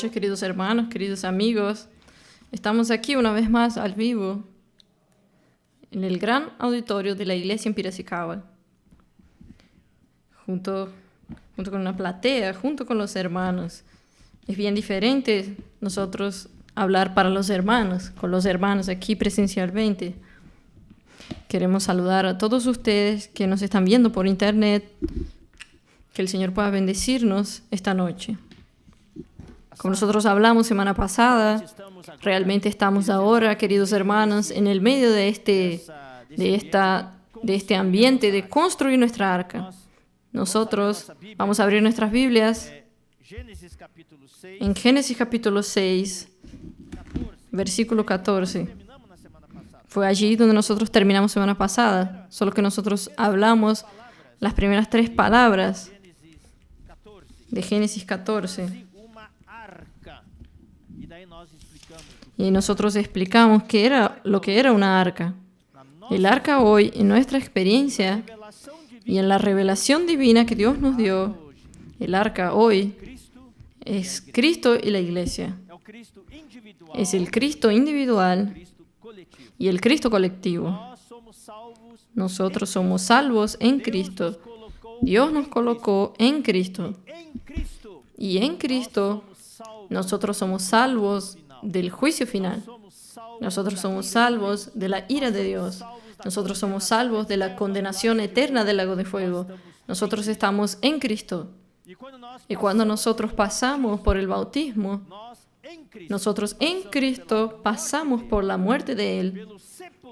noches, queridos hermanos, queridos amigos. Estamos aquí una vez más al vivo en el gran auditorio de la iglesia en Piracicaba, junto con una platea, junto con los hermanos. Es bien diferente nosotros hablar para los hermanos, con los hermanos aquí presencialmente. Queremos saludar a todos ustedes que nos están viendo por internet. Que el Señor pueda bendecirnos esta noche. Como nosotros hablamos semana pasada, realmente estamos ahora, queridos hermanos, en el medio de este ambiente de construir nuestra arca. Nosotros vamos a abrir nuestras Biblias en Génesis capítulo 6, versículo 14. Fue allí donde nosotros terminamos semana pasada, solo que nosotros hablamos las primeras 3 palabras de Génesis 14. Y nosotros explicamos qué era lo que era una arca. El arca hoy, en nuestra experiencia y en la revelación divina que Dios nos dio, el arca hoy es Cristo y la iglesia. Es el Cristo individual y el Cristo colectivo. Nosotros somos salvos en Cristo. Dios nos colocó en Cristo. Y en Cristo nosotros somos salvos del juicio final. Nosotros somos salvos de la ira de Dios. Nosotros somos salvos de la condenación eterna del lago de fuego. Nosotros estamos en Cristo. Y cuando nosotros pasamos por el bautismo, nosotros en Cristo pasamos por la muerte de Él,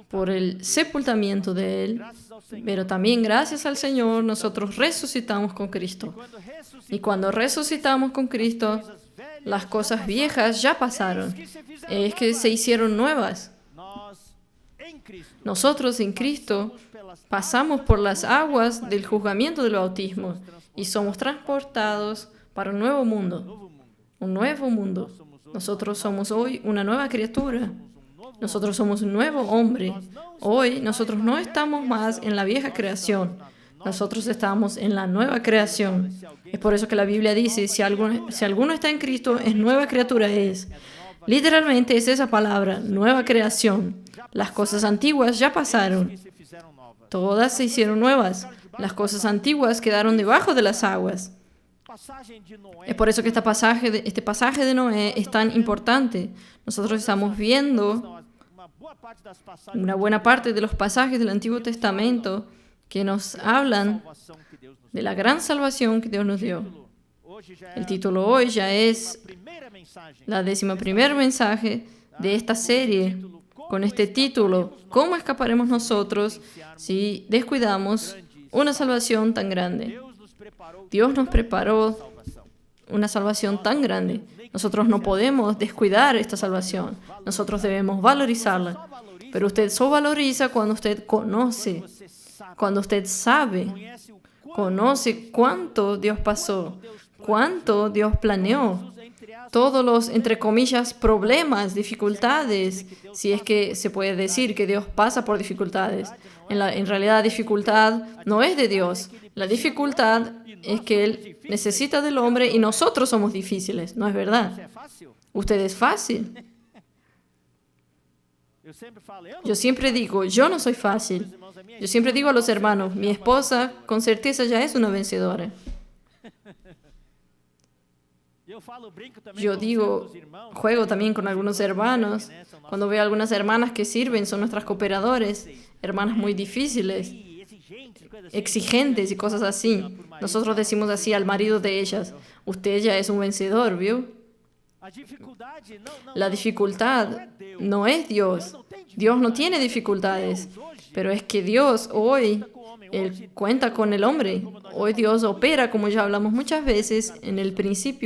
por el sepultamiento de Él, pero también gracias al Señor nosotros resucitamos con Cristo. Y cuando resucitamos con Cristo, las cosas viejas ya pasaron, es que se hicieron nuevas. Nosotros en Cristo pasamos por las aguas del juzgamiento del bautismo y somos transportados para un nuevo mundo. Un nuevo mundo. Nosotros somos hoy una nueva criatura. Nosotros somos un nuevo hombre. Hoy nosotros no estamos más en la vieja creación. Nosotros estamos en la nueva creación. Es por eso que la Biblia dice, si alguno está en Cristo, es nueva criatura es. Literalmente es esa palabra, nueva creación. Las cosas antiguas ya pasaron. Todas se hicieron nuevas. Las cosas antiguas quedaron debajo de las aguas. Es por eso que este pasaje de Noé es tan importante. Nosotros estamos viendo una buena parte de los pasajes del Antiguo Testamento que nos hablan de la gran salvación que Dios nos dio. El título hoy ya es la 11º mensaje de esta serie, con este título, ¿cómo escaparemos nosotros si descuidamos una salvación tan grande? Dios nos preparó una salvación tan grande. Nosotros no podemos descuidar esta salvación. Nosotros debemos valorizarla. Pero usted solo valoriza cuando usted conoce, cuando usted sabe, conoce cuánto Dios pasó, cuánto Dios planeó. Todos los, entre comillas, problemas, dificultades, si es que se puede decir que Dios pasa por dificultades. En realidad la dificultad no es de Dios. La dificultad es que Él necesita del hombre y nosotros somos difíciles. ¿No es verdad? Usted es fácil. Yo siempre digo, yo no soy fácil. Yo siempre digo a los hermanos, mi esposa con certeza ya es una vencedora. Yo digo, juego también con algunos hermanos. Cuando veo a algunas hermanas que sirven, son nuestras cooperadores, hermanas muy difíciles, exigentes y cosas así. Nosotros decimos así al marido de ellas, usted ya es un vencedor, ¿vio? La dificultad no es Dios. Dios no tiene dificultades, pero es que Dios hoy, Él cuenta con el hombre. Hoy Dios opera, como ya hablamos muchas veces,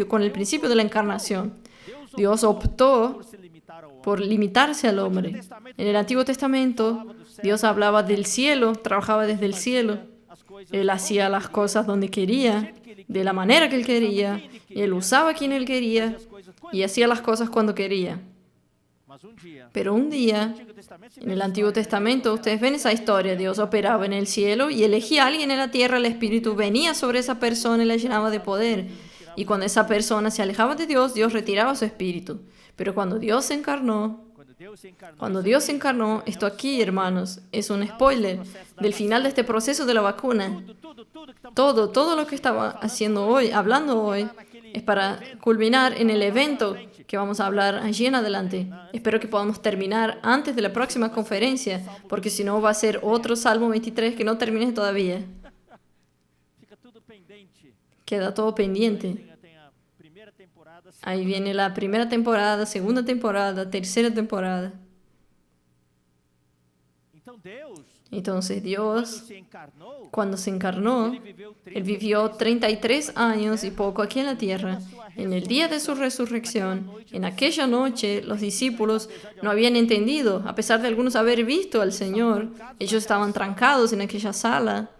con el principio de la encarnación. Dios optó por limitarse al hombre. En el Antiguo Testamento, Dios hablaba del cielo, trabajaba desde el cielo. Él hacía las cosas donde quería, de la manera que Él quería, y Él usaba a quien Él quería, y hacía las cosas cuando quería. Pero un día, en el Antiguo Testamento, ustedes ven esa historia. Dios operaba en el cielo y elegía a alguien en la tierra. El Espíritu venía sobre esa persona y la llenaba de poder. Y cuando esa persona se alejaba de Dios, Dios retiraba su espíritu. Pero cuando Dios se encarnó, esto aquí, hermanos, es un spoiler del final de este proceso de la vacuna. Todo lo que estaba haciendo hoy, hablando hoy, es para culminar en el evento que vamos a hablar allí en adelante. Espero que podamos terminar antes de la próxima conferencia, porque si no va a ser otro Salmo 23 que no termine todavía. Queda todo pendiente. Ahí viene la primera temporada, segunda temporada, tercera temporada. Entonces Dios, cuando se encarnó, Él vivió 33 años y poco aquí en la tierra. En el día de su resurrección, en aquella noche, los discípulos no habían entendido, a pesar de algunos haber visto al Señor. Ellos estaban trancados en aquella sala,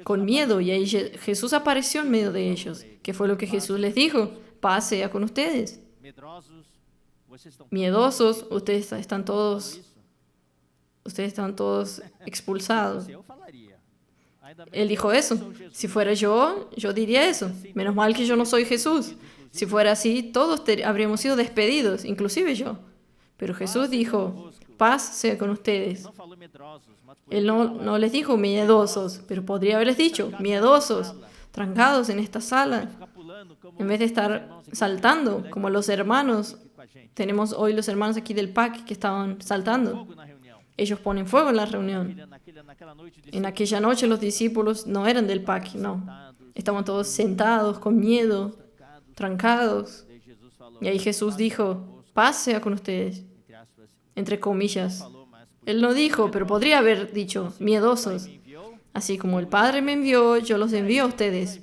con miedo, y ahí Jesús apareció en medio de ellos. ¿Qué fue lo que Jesús les dijo? Paz sea con ustedes. Miedosos, ustedes están todos expulsados. Él dijo eso. Si fuera yo diría eso. Menos mal que yo no soy Jesús. Si fuera así, todos habríamos sido despedidos, inclusive yo. Pero Jesús dijo, paz sea con ustedes. Él no les dijo miedosos, pero podría haberles dicho miedosos, trancados en esta sala, en vez de estar saltando como los hermanos. Tenemos hoy los hermanos aquí del PAC que estaban saltando. Ellos ponen fuego en la reunión. En aquella noche los discípulos no eran del PAC, no. Estaban todos sentados, con miedo, trancados. Y ahí Jesús dijo, paz sea con ustedes, entre comillas. Él no dijo, pero podría haber dicho, miedosos. Así como el Padre me envió, yo los envío a ustedes.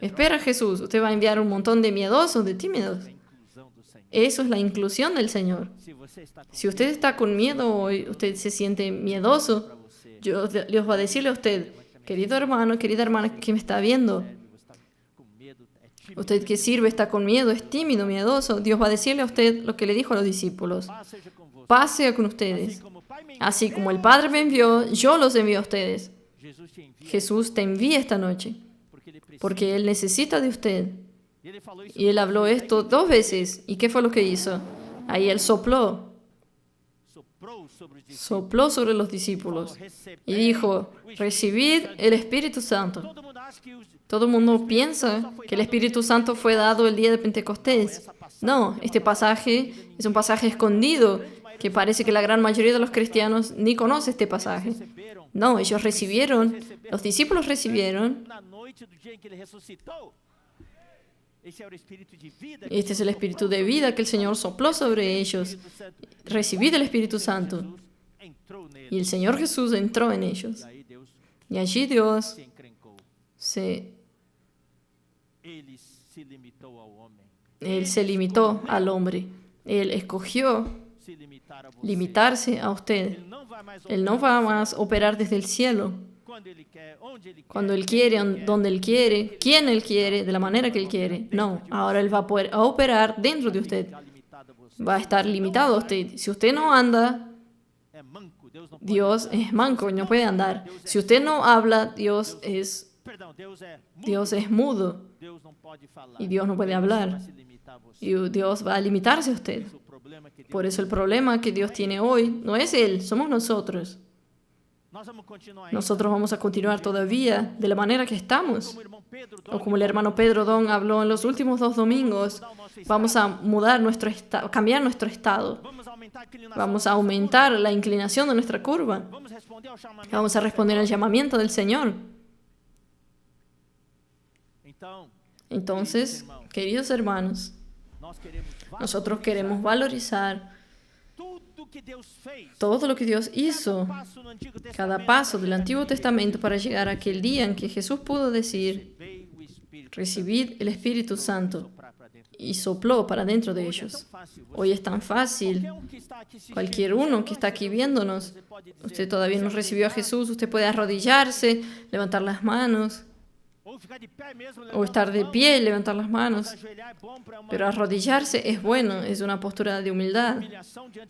Espera, Jesús, usted va a enviar un montón de miedosos, de tímidos. Eso es la inclusión del Señor. Si usted está con miedo hoy, usted se siente miedoso, Dios va a decirle a usted, querido hermano, querida hermana que me está viendo, usted que sirve está con miedo, es tímido, miedoso, Dios va a decirle a usted lo que le dijo a los discípulos. Paz sea con ustedes. Así como el Padre me envió, yo los envío a ustedes. Jesús te envía esta noche, porque Él necesita de usted. Y Él habló esto 2 veces. ¿Y qué fue lo que hizo? Ahí Él sopló sobre los discípulos y dijo, recibid el Espíritu Santo. Todo el mundo piensa que el Espíritu Santo fue dado el día de Pentecostés. No, este pasaje es un pasaje escondido que parece que la gran mayoría de los cristianos ni conoce este pasaje. No, ellos recibieron, los discípulos recibieron. Este es el Espíritu de vida que el Señor sopló sobre ellos. Recibid el Espíritu Santo. Y el Señor Jesús entró en ellos. Y allí Dios Él se limitó al hombre. Él escogió limitarse a usted. Él no va más a operar desde el cielo. Cuando Él quiere, donde Él quiere, quien Él quiere, de la manera que Él quiere. No, ahora Él va a poder operar dentro de usted. Va a estar limitado a usted. Si usted no anda, Dios es manco y no puede andar. Si usted no habla, Dios es mudo y Dios no puede hablar. Y Dios va a limitarse a usted. Por eso el problema que Dios tiene hoy no es Él, somos nosotros. Nosotros vamos a continuar todavía de la manera que estamos. O como el hermano Pedro Don habló en los últimos 2 domingos, vamos a mudar nuestro estado, cambiar nuestro estado. Vamos a aumentar la inclinación de nuestra curva. Vamos a responder al llamamiento del Señor. Entonces, queridos hermanos, nosotros queremos valorizar todo lo que Dios hizo, cada paso del Antiguo Testamento para llegar a aquel día en que Jesús pudo decir, recibid el Espíritu Santo, y sopló para dentro de ellos. Hoy es tan fácil. Cualquier uno que está aquí viéndonos, usted todavía no recibió a Jesús, usted puede arrodillarse, levantar las manos O estar de pie y levantar las manos. Pero arrodillarse es bueno, es una postura de humildad,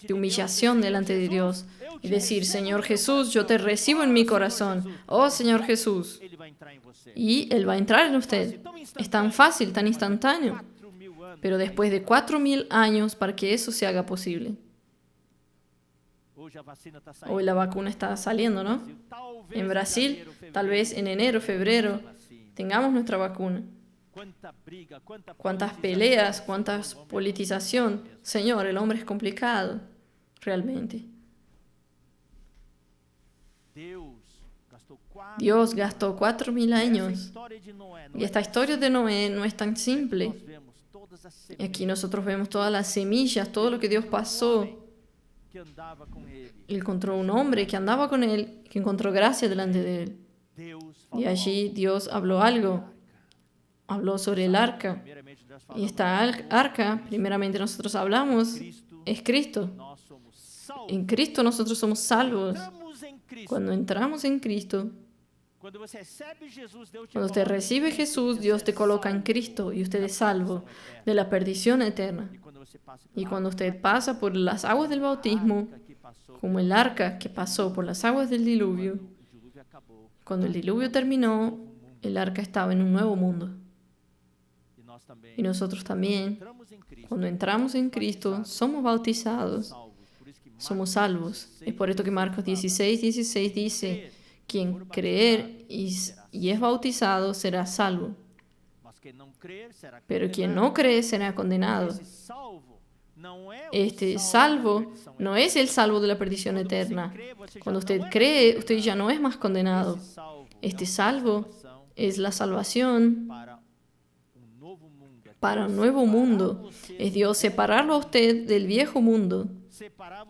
de humillación delante de Dios. Y decir, Señor Jesús, yo te recibo en mi corazón. Oh Señor Jesús. Y Él va a entrar en usted. Es tan fácil, tan instantáneo. Pero después de 4.000 años para que eso se haga posible. Hoy la vacuna está saliendo, ¿no? En Brasil, tal vez en enero, febrero, tengamos nuestra vacuna. Cuántas peleas, cuánta politización. Señor, el hombre es complicado, realmente. Dios gastó 4.000 años. Y esta historia de Noé no es tan simple. Y aquí nosotros vemos todas las semillas, todo lo que Dios pasó. Él encontró un hombre que andaba con él, que encontró gracia delante de él. Y allí Dios habló algo. Habló sobre el arca. Y esta arca, primeramente nosotros hablamos, es Cristo. En Cristo nosotros somos salvos. Cuando entramos en Cristo, cuando usted recibe a Jesús, Dios te coloca en Cristo y usted es salvo de la perdición eterna. Y cuando usted pasa por las aguas del bautismo, como el arca que pasó por las aguas del diluvio, cuando el diluvio terminó, el arca estaba en un nuevo mundo. Y nosotros también, cuando entramos en Cristo, somos bautizados, somos salvos. Es por esto que Marcos 16:16 dice, quien creer y es bautizado será salvo. Pero quien no cree será condenado. Este salvo no es el salvo de la perdición eterna. Cuando usted cree, usted ya no es más condenado. Este salvo es la salvación para un nuevo mundo. Es Dios separarlo a usted del viejo mundo,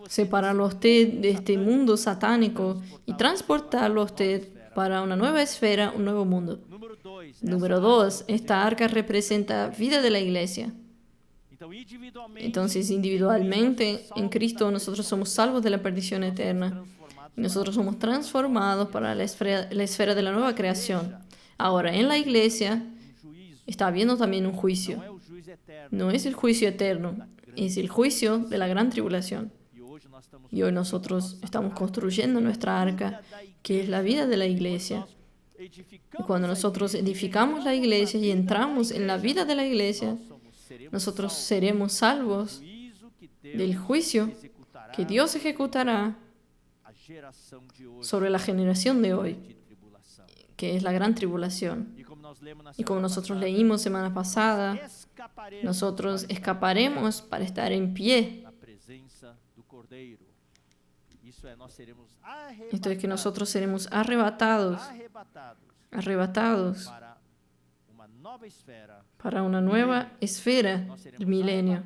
separarlo a usted de este mundo satánico y transportarlo a usted para una nueva esfera, un nuevo mundo. Número 2, esta arca representa vida de la iglesia. Entonces, individualmente, en Cristo nosotros somos salvos de la perdición eterna. Y nosotros somos transformados para la esfera de la nueva creación. Ahora, en la iglesia está habiendo también un juicio. No es el juicio eterno, es el juicio de la gran tribulación. Y hoy nosotros estamos construyendo nuestra arca, que es la vida de la iglesia. Y cuando nosotros edificamos la iglesia y entramos en la vida de la iglesia, nosotros seremos salvos del juicio que Dios ejecutará sobre la generación de hoy, que es la gran tribulación. Y como nosotros leímos semana pasada, nosotros escaparemos para estar en pie. Esto es que nosotros seremos arrebatados para una nueva esfera del milenio.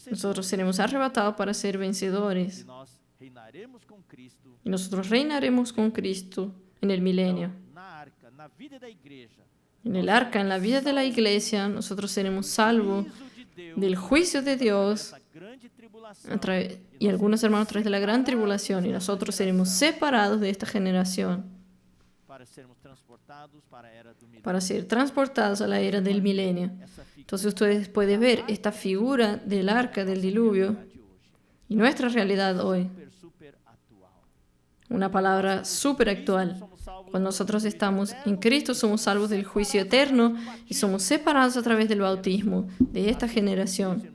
Nosotros seremos arrebatados para ser vencedores. Y nosotros reinaremos con Cristo en el milenio. En el arca, en la vida de la iglesia, nosotros seremos salvos del juicio de Dios y algunos hermanos a través de la gran tribulación, y nosotros seremos separados de esta generación para ser transportados a la era del milenio. Entonces ustedes pueden ver esta figura del arca del diluvio y nuestra realidad hoy. Una palabra súper actual. Cuando nosotros estamos en Cristo, somos salvos del juicio eterno y somos separados a través del bautismo de esta generación.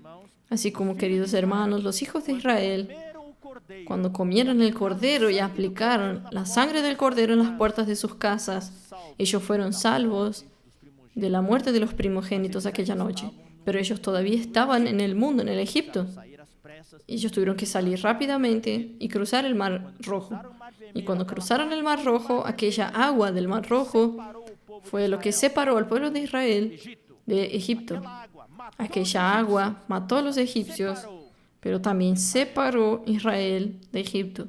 Así como, queridos hermanos, los hijos de Israel, cuando comieron el cordero y aplicaron la sangre del cordero en las puertas de sus casas, ellos fueron salvos de la muerte de los primogénitos aquella noche. Pero ellos todavía estaban en el mundo, en el Egipto. Ellos tuvieron que salir rápidamente y cruzar el Mar Rojo. Y cuando cruzaron el Mar Rojo, aquella agua del Mar Rojo fue lo que separó al pueblo de Israel de Egipto. Aquella agua mató a los egipcios, pero también separó a Israel de Egipto.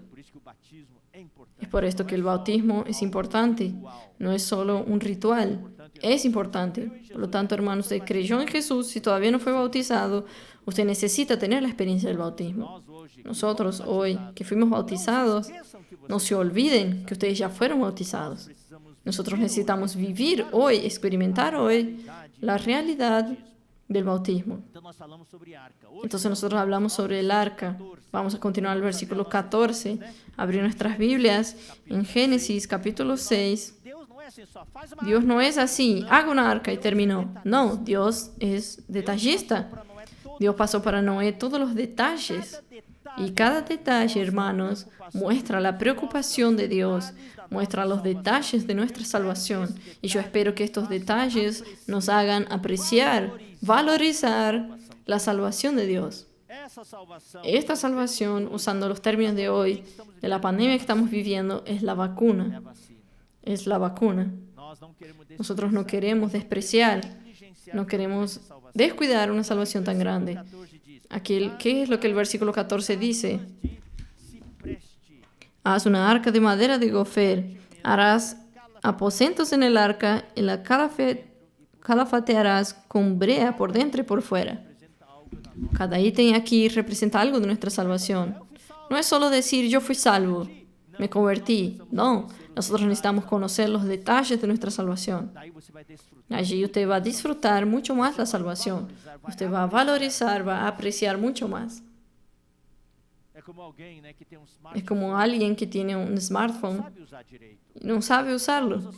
Es por esto que el bautismo es importante. No es solo un ritual, es importante. Por lo tanto, hermanos, usted creyó en Jesús, si todavía no fue bautizado, usted necesita tener la experiencia del bautismo. Nosotros hoy, que fuimos bautizados, no se olviden que ustedes ya fueron bautizados. Nosotros necesitamos vivir hoy, experimentar hoy la realidad del bautismo. Entonces nosotros hablamos sobre el arca. Vamos a continuar el versículo 14. Abrir nuestras Biblias en Génesis capítulo 6. Dios no es así, haga una arca y terminó. No, Dios es detallista. Dios pasó para Noé todos los detalles. Y cada detalle, hermanos, muestra la preocupación de Dios, muestra los detalles de nuestra salvación. Y yo espero que estos detalles nos hagan apreciar, valorizar la salvación de Dios. Esta salvación, usando los términos de hoy, de la pandemia que estamos viviendo, es la vacuna. Es la vacuna. Nosotros no queremos despreciar, no queremos descuidar una salvación tan grande. ¿Qué es lo que el versículo 14 dice? Haz una arca de madera de gofer, harás aposentos en el arca, y la calafatearás con brea por dentro y por fuera. Cada ítem aquí representa algo de nuestra salvación. No es solo decir yo fui salvo, me convertí. No, nosotros necesitamos conocer los detalles de nuestra salvación. Allí usted va a disfrutar mucho más la salvación. Usted va a valorizar, va a apreciar mucho más. Es como alguien que tiene un smartphone y no sabe usarlo.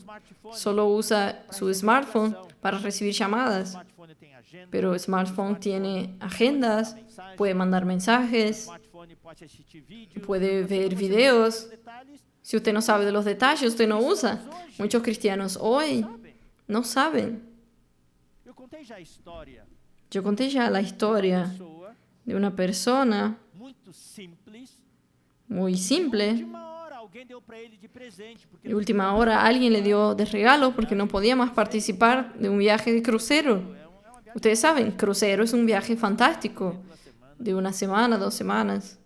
Solo usa su smartphone para recibir llamadas. Pero el smartphone tiene agendas, puede mandar mensajes, puede ver videos. Si usted no sabe de los detalles, usted no usa. Muchos cristianos hoy no saben. Yo conté ya la historia de una persona muy simple. De última hora alguien le dio de regalo porque no podía más participar de un viaje de crucero. Ustedes saben, crucero es un viaje fantástico de una semana, 2 semanas.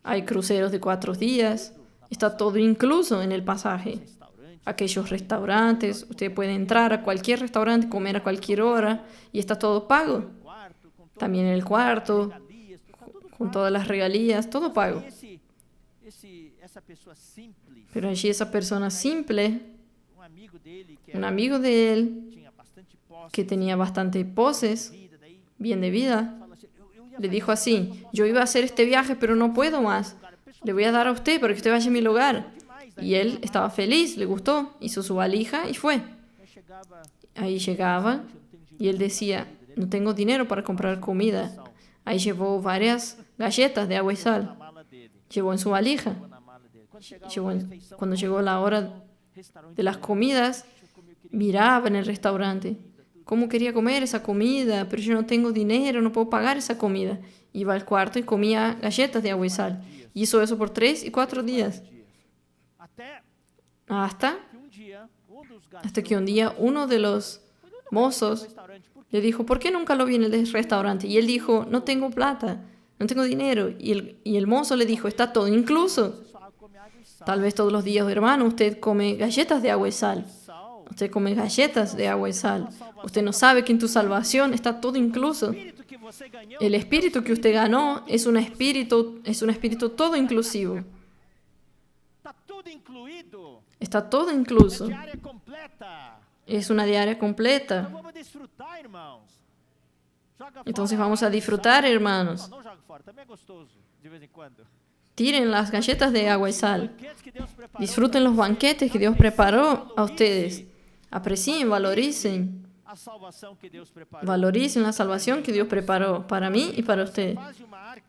Hay cruceros de 4 días. Está todo incluso en el pasaje. Aquellos restaurantes, usted puede entrar a cualquier restaurante, comer a cualquier hora y está todo pago. También el cuarto, con todas las regalías, todo pago. Pero allí esa persona simple, un amigo de él, que tenía bastante poses, bien de vida, le dijo así: yo iba a hacer este viaje, pero no puedo más. Le voy a dar a usted para que usted vaya a mi lugar. Y él estaba feliz, le gustó, hizo su valija y fue. Ahí llegaba y él decía: no tengo dinero para comprar comida. Ahí llevó varias galletas de agua y sal. Llevó en su valija. Cuando llegó la hora de las comidas, miraba en el restaurante. ¿Cómo quería comer esa comida? Pero yo no tengo dinero, no puedo pagar esa comida. Iba al cuarto y comía galletas de agua y sal. Hizo eso por 3 y 4 días. Hasta que un día uno de los mozos le dijo: ¿por qué nunca lo vi en el restaurante? Y él dijo: no tengo plata, no tengo dinero. Y el mozo le dijo: está todo incluso. Tal vez todos los días, hermano, usted come galletas de agua y sal. Usted come galletas de agua y sal. Usted no sabe que en tu salvación está todo incluso. El espíritu que usted ganó es un espíritu todo inclusivo. Está todo incluso. Es una diaria completa. Entonces vamos a disfrutar, hermanos. Tiren las galletas de agua y sal. Disfruten los banquetes que Dios preparó a ustedes. Aprecien, valoricen. Valoricen la salvación que Dios preparó para mí y para usted.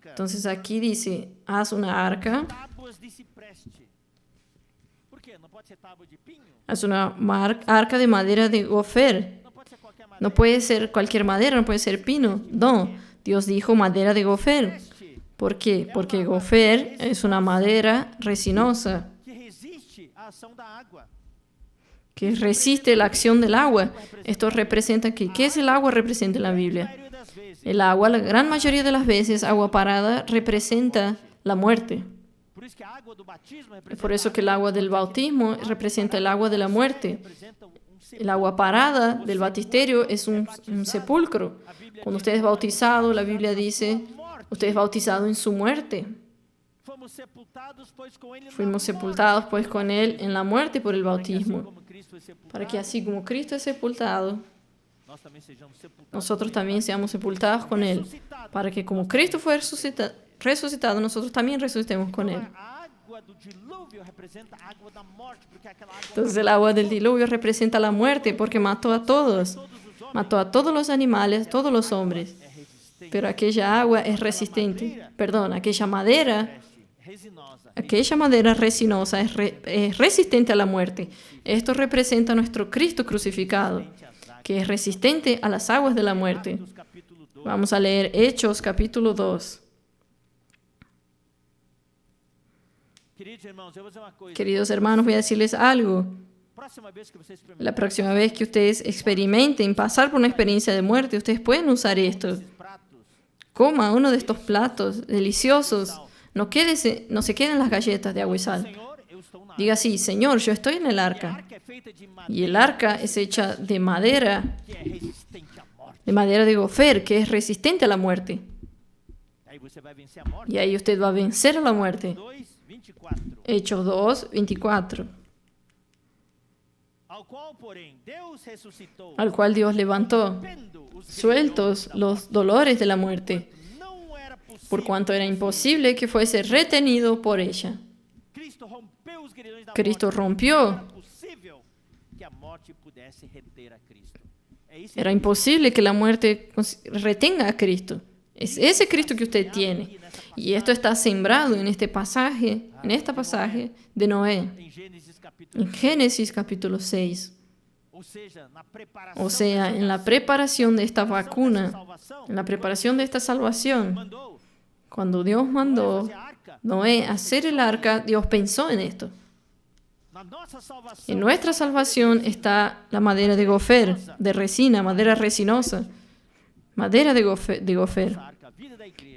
Entonces aquí dice: haz una arca. Haz una arca de madera de gofer. No puede ser cualquier madera, no puede ser pino. No, Dios dijo madera de gofer. ¿Por qué? Porque gofer es una madera resinosa que resiste la acción del agua. Esto representa ¿qué es el agua? Representa en la Biblia. El agua, la gran mayoría de las veces, agua parada representa la muerte. Es por eso que el agua del bautismo representa el agua de la muerte. El agua parada del baptisterio es un sepulcro. Cuando usted es bautizado, la Biblia dice, usted es bautizado en su muerte. Fuimos sepultados pues con Él en la muerte por el bautismo, para que así como Cristo es sepultado, nosotros también seamos sepultados con Él, para que como Cristo fue resucitado, nosotros también resucitemos con Él. Entonces el agua del diluvio representa la muerte porque mató a todos los animales, todos los hombres. Pero aquella agua es resistente, aquella madera resinosa es resistente a la muerte. Esto representa a nuestro Cristo crucificado, que es resistente a las aguas de la muerte. Vamos a leer Hechos capítulo 2. Queridos hermanos, voy a decirles algo. La próxima vez que ustedes experimenten pasar por una experiencia de muerte, ustedes pueden usar esto. Coma uno de estos platos deliciosos. No se queden las galletas de agua y sal. Diga así: Señor, yo estoy en el arca. Y el arca es hecha de madera de gofer, que es resistente a la muerte. Y ahí usted va a vencer a la muerte. Hechos 2, 24. Al cual Dios levantó, sueltos los dolores de la muerte, por cuanto era imposible que fuese retenido por ella. Cristo rompió. Era imposible que la muerte retenga a Cristo. Es ese Cristo que usted tiene. Y esto está sembrado en este pasaje de Noé, en Génesis capítulo 6. O sea, en la preparación de esta vacuna, en la preparación de esta salvación, cuando Dios mandó Noé a hacer el arca, Dios pensó en esto. En nuestra salvación está la madera de gofer, de resina, madera resinosa, madera de gofer.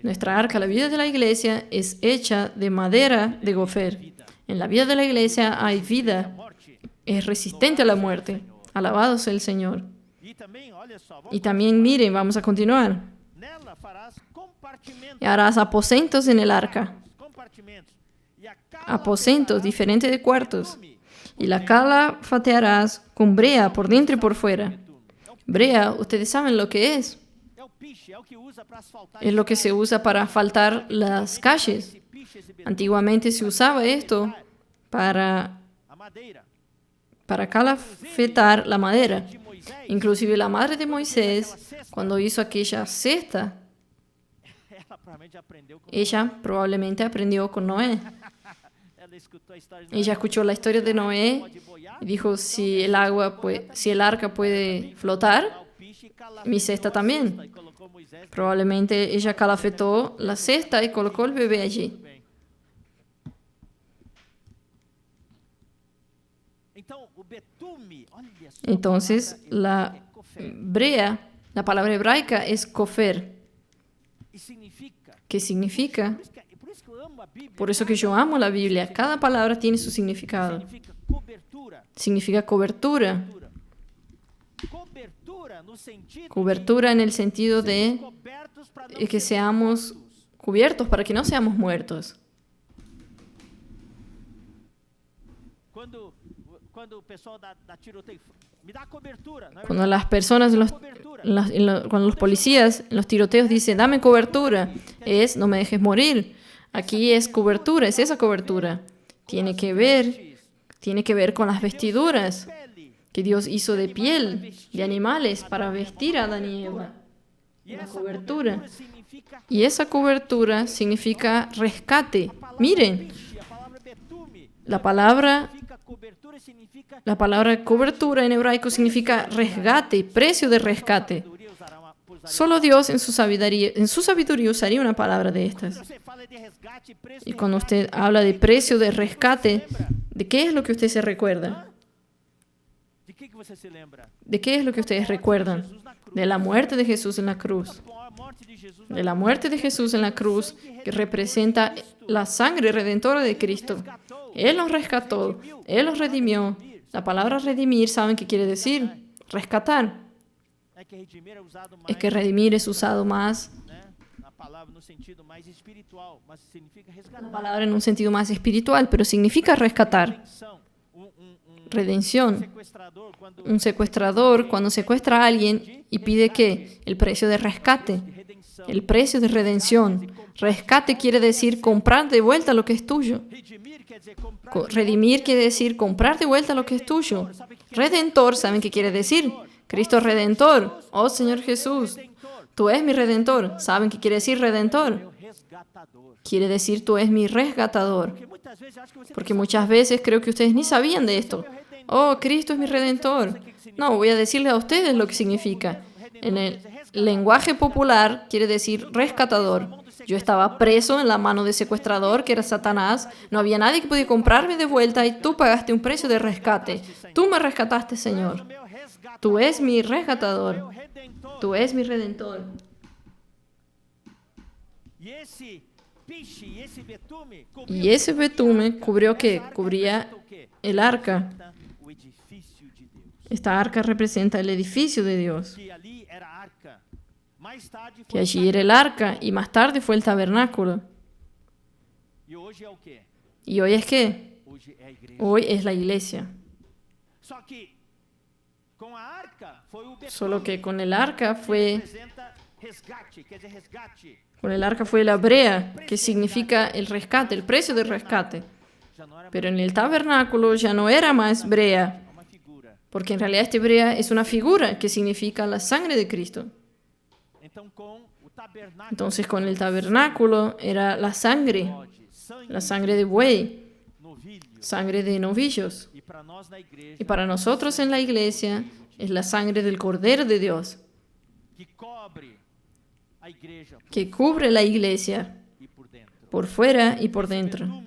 Nuestra arca, la vida de la iglesia, es hecha de madera de gofer. En la vida de la iglesia hay vida, es resistente a la muerte. Alabado sea el Señor. Y también, miren, vamos a continuar. Y harás aposentos en el arca. Aposentos diferentes de cuartos. Y la calafatearás con brea por dentro y por fuera. Brea, ustedes saben lo que es. Es lo que se usa para asfaltar las calles. Antiguamente se usaba esto para calafetar la madera. Inclusive la madre de Moisés, cuando hizo aquella cesta, ella probablemente aprendió con Noé. Ella escuchó la historia de Noé y dijo: si el arca puede flotar, mi cesta también. Probablemente ella calafetó la cesta y colocó el bebé allí. Entonces, la brea, la palabra hebraica es kofer, que significa, por eso que yo amo la Biblia, cada palabra tiene su significado. Significa cobertura. Cobertura en el sentido de que seamos cubiertos para que no seamos muertos. Cuando las personas, cuando los policías en los tiroteos dicen: dame cobertura, no me dejes morir. Aquí es cobertura, es esa cobertura. Tiene que ver con las vestiduras que Dios hizo de piel de animales para vestir a Adán y Eva. La cobertura. Y esa cobertura significa rescate. Miren, la palabra cobertura en hebraico significa rescate, precio de rescate. Solo Dios en su sabiduría usaría una palabra de estas. Y cuando usted habla de precio de rescate, ¿de qué es lo que usted se recuerda? ¿De qué es lo que ustedes recuerdan? De la muerte de Jesús en la cruz. De la muerte de Jesús en la cruz, que representa la sangre redentora de Cristo. Él nos rescató, Él nos redimió. La palabra redimir, ¿saben qué quiere decir? Rescatar. Es que redimir es usado más La palabra en un sentido más espiritual, pero significa rescatar. Redención. Un secuestrador, cuando secuestra a alguien y pide ¿qué? El precio de rescate. El precio de redención. Rescate quiere decir comprar de vuelta lo que es tuyo. Redimir quiere decir comprar de vuelta lo que es tuyo. Redentor, ¿saben qué quiere decir? Cristo Redentor. Oh Señor Jesús, tú eres mi Redentor. ¿Saben qué quiere decir Redentor? Quiere decir tú eres mi resgatador. Porque muchas veces creo que ustedes ni sabían de esto. Oh, Cristo es mi Redentor. No, voy a decirles a ustedes lo que significa. En el lenguaje popular quiere decir rescatador. Yo estaba preso en la mano de secuestrador, que era Satanás. No había nadie que pudiera comprarme de vuelta y tú pagaste un precio de rescate. Tú me rescataste, Señor. Tú eres mi rescatador. Tú eres mi Redentor. Y ese betume cubrió ¿qué? Cubría el arca. Esta arca representa el edificio de Dios. Que allí era el arca y más tarde fue el tabernáculo. ¿Y hoy es qué? Hoy es la iglesia. Solo que con el arca fue la brea, que significa el rescate, el precio del rescate. Pero en el tabernáculo ya no era más brea, porque en realidad este brea es una figura que significa la sangre de Cristo. Entonces con el tabernáculo era la sangre de buey, sangre de novillos. Y para nosotros en la iglesia es la sangre del Cordero de Dios, que cubre la iglesia por fuera y por dentro.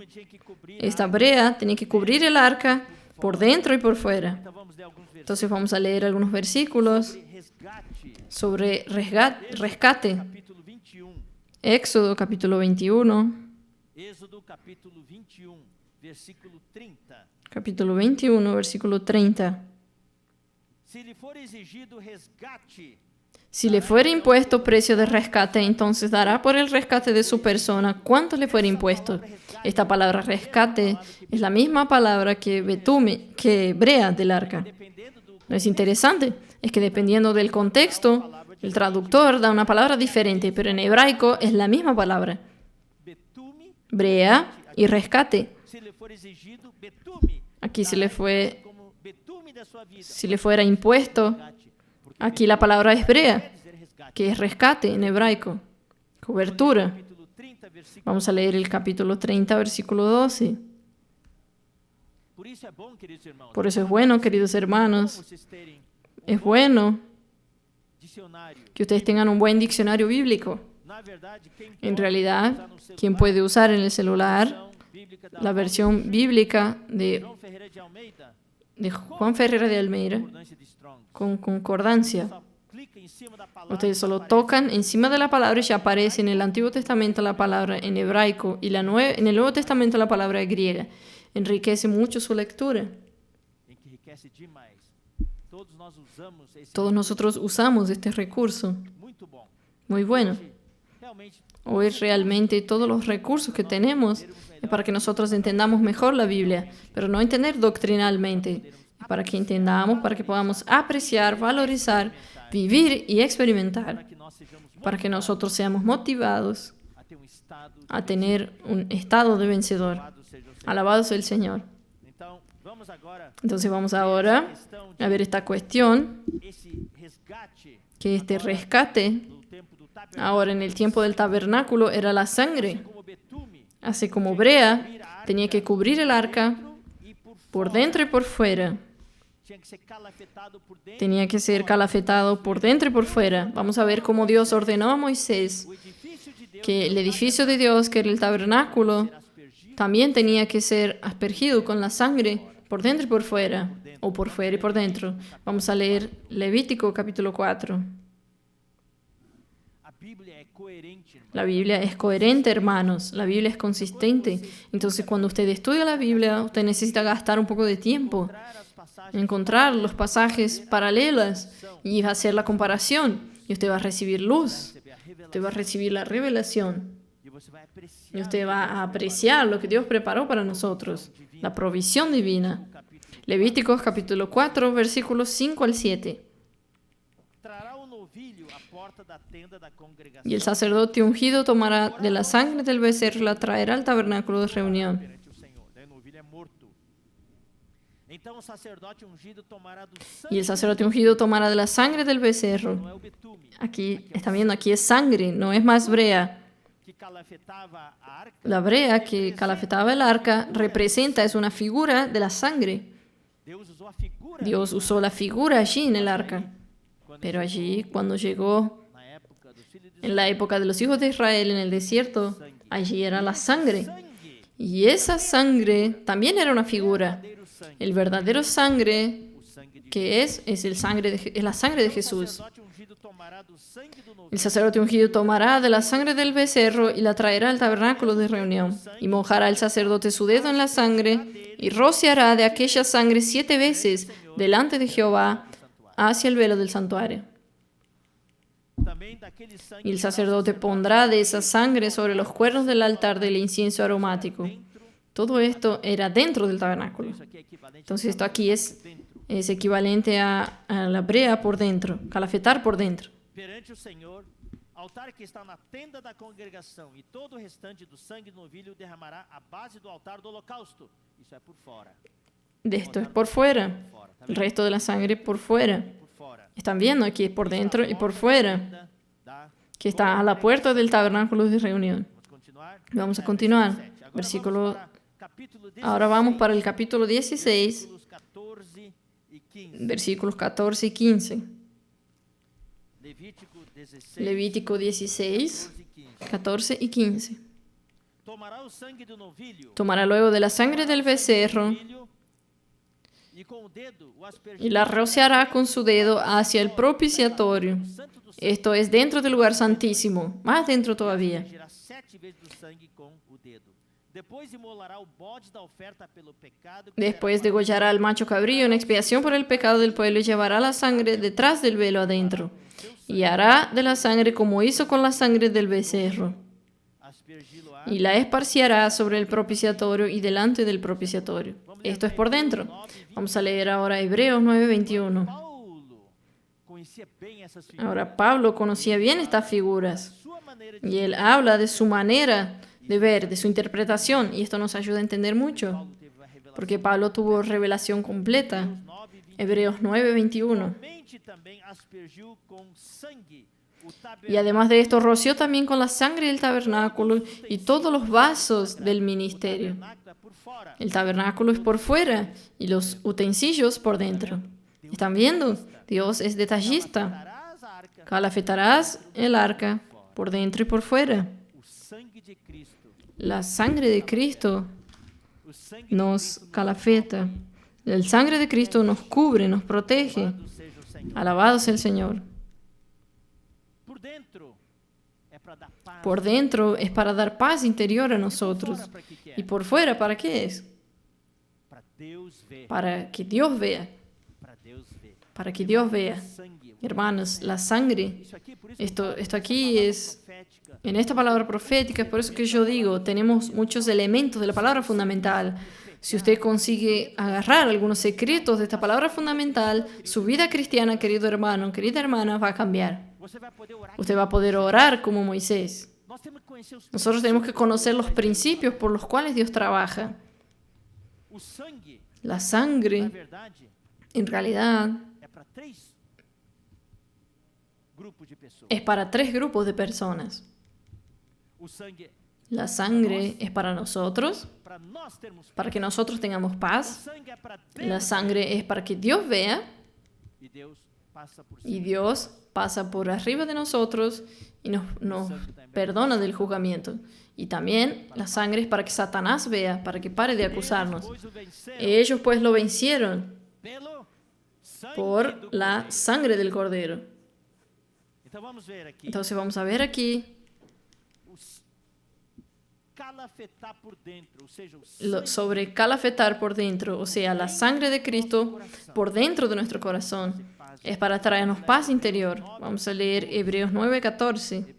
Esta brea tenía que cubrir el arca por dentro y por fuera. Entonces vamos a leer algunos versículos sobre rescate. Éxodo capítulo 21. Capítulo 21, versículo 30. Si le fuera impuesto precio de rescate, entonces dará por el rescate de su persona cuánto le fuera impuesto. Esta palabra rescate es la misma palabra que betume, que brea del arca. ¿No es interesante? Es que dependiendo del contexto, el traductor da una palabra diferente, pero en hebraico es la misma palabra. Brea y rescate. Aquí si le fuera impuesto, aquí la palabra es brea, que es rescate en hebraico, cobertura. Vamos a leer el capítulo 30, versículo 12. Por eso es bueno, queridos hermanos, es bueno que ustedes tengan un buen diccionario bíblico. En realidad, quien puede usar en el celular la versión bíblica de Juan Ferreira de Almeida con concordancia. Ustedes solo tocan encima de la palabra y ya aparece en el Antiguo Testamento la palabra en hebraico y en el Nuevo Testamento la palabra griega. Enriquece mucho su lectura. Todos nosotros usamos este recurso. Muy bueno. Hoy realmente todos los recursos que tenemos es para que nosotros entendamos mejor la Biblia, pero no entender doctrinalmente, para que entendamos, para que podamos apreciar, valorizar, vivir y experimentar, para que nosotros seamos motivados a tener un estado de vencedor. Alabado sea el Señor. Entonces vamos ahora a ver esta cuestión, que este rescate, ahora en el tiempo del tabernáculo, era la sangre. Así como brea tenía que cubrir el arca por dentro y por fuera. Tenía que ser calafetado por dentro y por fuera. Vamos a ver cómo Dios ordenó a Moisés que el edificio de Dios, que era el tabernáculo, también tenía que ser aspergido con la sangre por dentro y por fuera, o por fuera y por dentro. Vamos a leer Levítico capítulo 4. La Biblia es coherente, hermanos. La Biblia es consistente. Entonces, cuando usted estudia la Biblia, usted necesita gastar un poco de tiempo en encontrar los pasajes paralelos y hacer la comparación. Y usted va a recibir luz. Usted va a recibir la revelación. Y usted va a apreciar lo que Dios preparó para nosotros, la provisión divina. Levíticos capítulo 4, versículos 5 al 7. Y el sacerdote ungido tomará de la sangre del becerro y la traerá al tabernáculo de reunión. Y el sacerdote ungido tomará de la sangre del becerro. Aquí, están viendo, aquí es sangre, no es más brea. La brea que calafetaba el arca representa, es una figura de la sangre. Dios usó la figura allí en el arca. Pero allí, cuando llegó en la época de los hijos de Israel en el desierto, allí era la sangre. Y esa sangre también era una figura. El verdadero sangre que es la sangre de Jesús. El sacerdote ungido tomará de la sangre del becerro y la traerá al tabernáculo de reunión. Y mojará el sacerdote su dedo en la sangre y rociará de aquella sangre 7 veces delante de Jehová hacia el velo del santuario. Y el sacerdote pondrá de esa sangre sobre los cuernos del altar del incienso aromático. Todo esto era dentro del tabernáculo. Entonces esto aquí es equivalente a la brea por dentro, calafetar por dentro. Perante o Senhor, altar que está na tenda da congregação, e todo o restante do sangue do novilho derramará à base do altar do holocausto. Isso é por fora. De esto es por fuera. El resto de la sangre por fuera. Están viendo aquí es por dentro y por fuera, que está a la puerta del tabernáculo de reunión. Vamos a continuar. Ahora vamos para el capítulo 16, versículos 14 y 15. Levítico 16, 14 y 15. Tomará luego de la sangre del becerro y la rociará con su dedo hacia el propiciatorio. Esto es dentro del lugar santísimo, más dentro todavía. Después degollará al macho cabrío en expiación por el pecado del pueblo y llevará la sangre detrás del velo adentro. Y hará de la sangre como hizo con la sangre del becerro. Y la esparciará sobre el propiciatorio y delante del propiciatorio. Esto es por dentro. Vamos a leer ahora Hebreos 9:21. Ahora Pablo conocía bien estas figuras. Y él habla de su manera de ver, de su interpretación. Y esto nos ayuda a entender mucho. Porque Pablo tuvo revelación completa. Hebreos 9:21. Y además de esto, roció también con la sangre del tabernáculo y todos los vasos del ministerio. El tabernáculo es por fuera y los utensilios por dentro. ¿Están viendo? Dios es detallista. Calafetarás el arca por dentro y por fuera. La sangre de Cristo nos calafeta. La sangre de Cristo nos cubre, nos protege. Alabado sea el Señor. Por dentro es para dar paz interior a nosotros. ¿Y por fuera para qué es? Para que Dios vea. Para que Dios vea. Hermanos, la sangre, esto aquí es, en esta palabra profética, es por eso que yo digo, tenemos muchos elementos de la palabra fundamental. Si usted consigue agarrar algunos secretos de esta palabra fundamental, su vida cristiana, querido hermano, querida hermana, va a cambiar. Usted va a poder orar como Moisés. Nosotros tenemos que conocer los principios por los cuales Dios trabaja. La sangre, en realidad, es para 3 grupos de personas. La sangre es para nosotros, para que nosotros tengamos paz. La sangre es para que Dios vea y Dios pasa por arriba de nosotros y nos perdona del juzgamiento. Y también la sangre es para que Satanás vea, para que pare de acusarnos. Ellos pues lo vencieron por la sangre del Cordero. Entonces vamos a ver aquí sobre calafetar por dentro, o sea, la sangre de Cristo por dentro de nuestro corazón. Es para traernos paz interior. Vamos a leer Hebreos 9:14.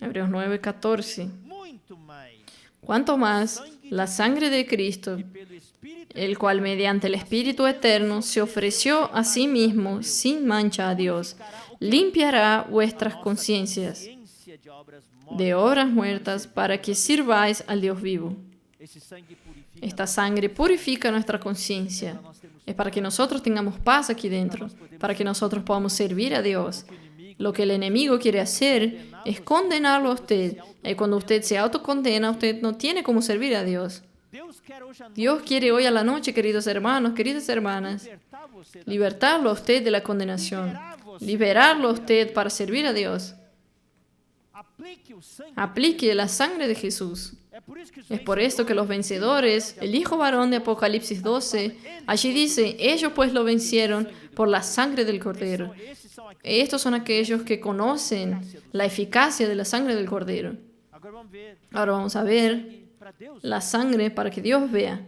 Hebreos 9:14. Muito mais, Cuanto más la sangre de Cristo, que pelo Espírito el cual mediante el Espíritu Eterno se ofreció a sí mismo sin mancha a Dios, limpiará vuestras conciencias ciência de obras mortas. de obras muertas para que sirváis al Dios vivo. Esse sangue purifica. Esta sangre purifica nuestra conciencia. Es para que nosotros tengamos paz aquí dentro, para que nosotros podamos servir a Dios. Lo que el enemigo quiere hacer es condenarlo a usted. Y cuando usted se autocondena, usted no tiene cómo servir a Dios. Deus quer hoje à noite Dios quiere hoy a la noche, queridos hermanos, queridas hermanas, libertar você da libertarlo a usted de la condenación, liberarlo a usted para servir a Dios. aplique o sangue. Aplique la sangre de Jesús. É por isso que os Es por esto que los vencedores, el hijo varón de Apocalipsis 12, allí dice, ellos pues lo vencieron por la sangre del Cordero. esses são aqui. Estos son aquellos que conocen la eficacia de la sangre del Cordero. Agora vamos ver Ahora vamos a ver para Deus. la sangre para que Dios vea.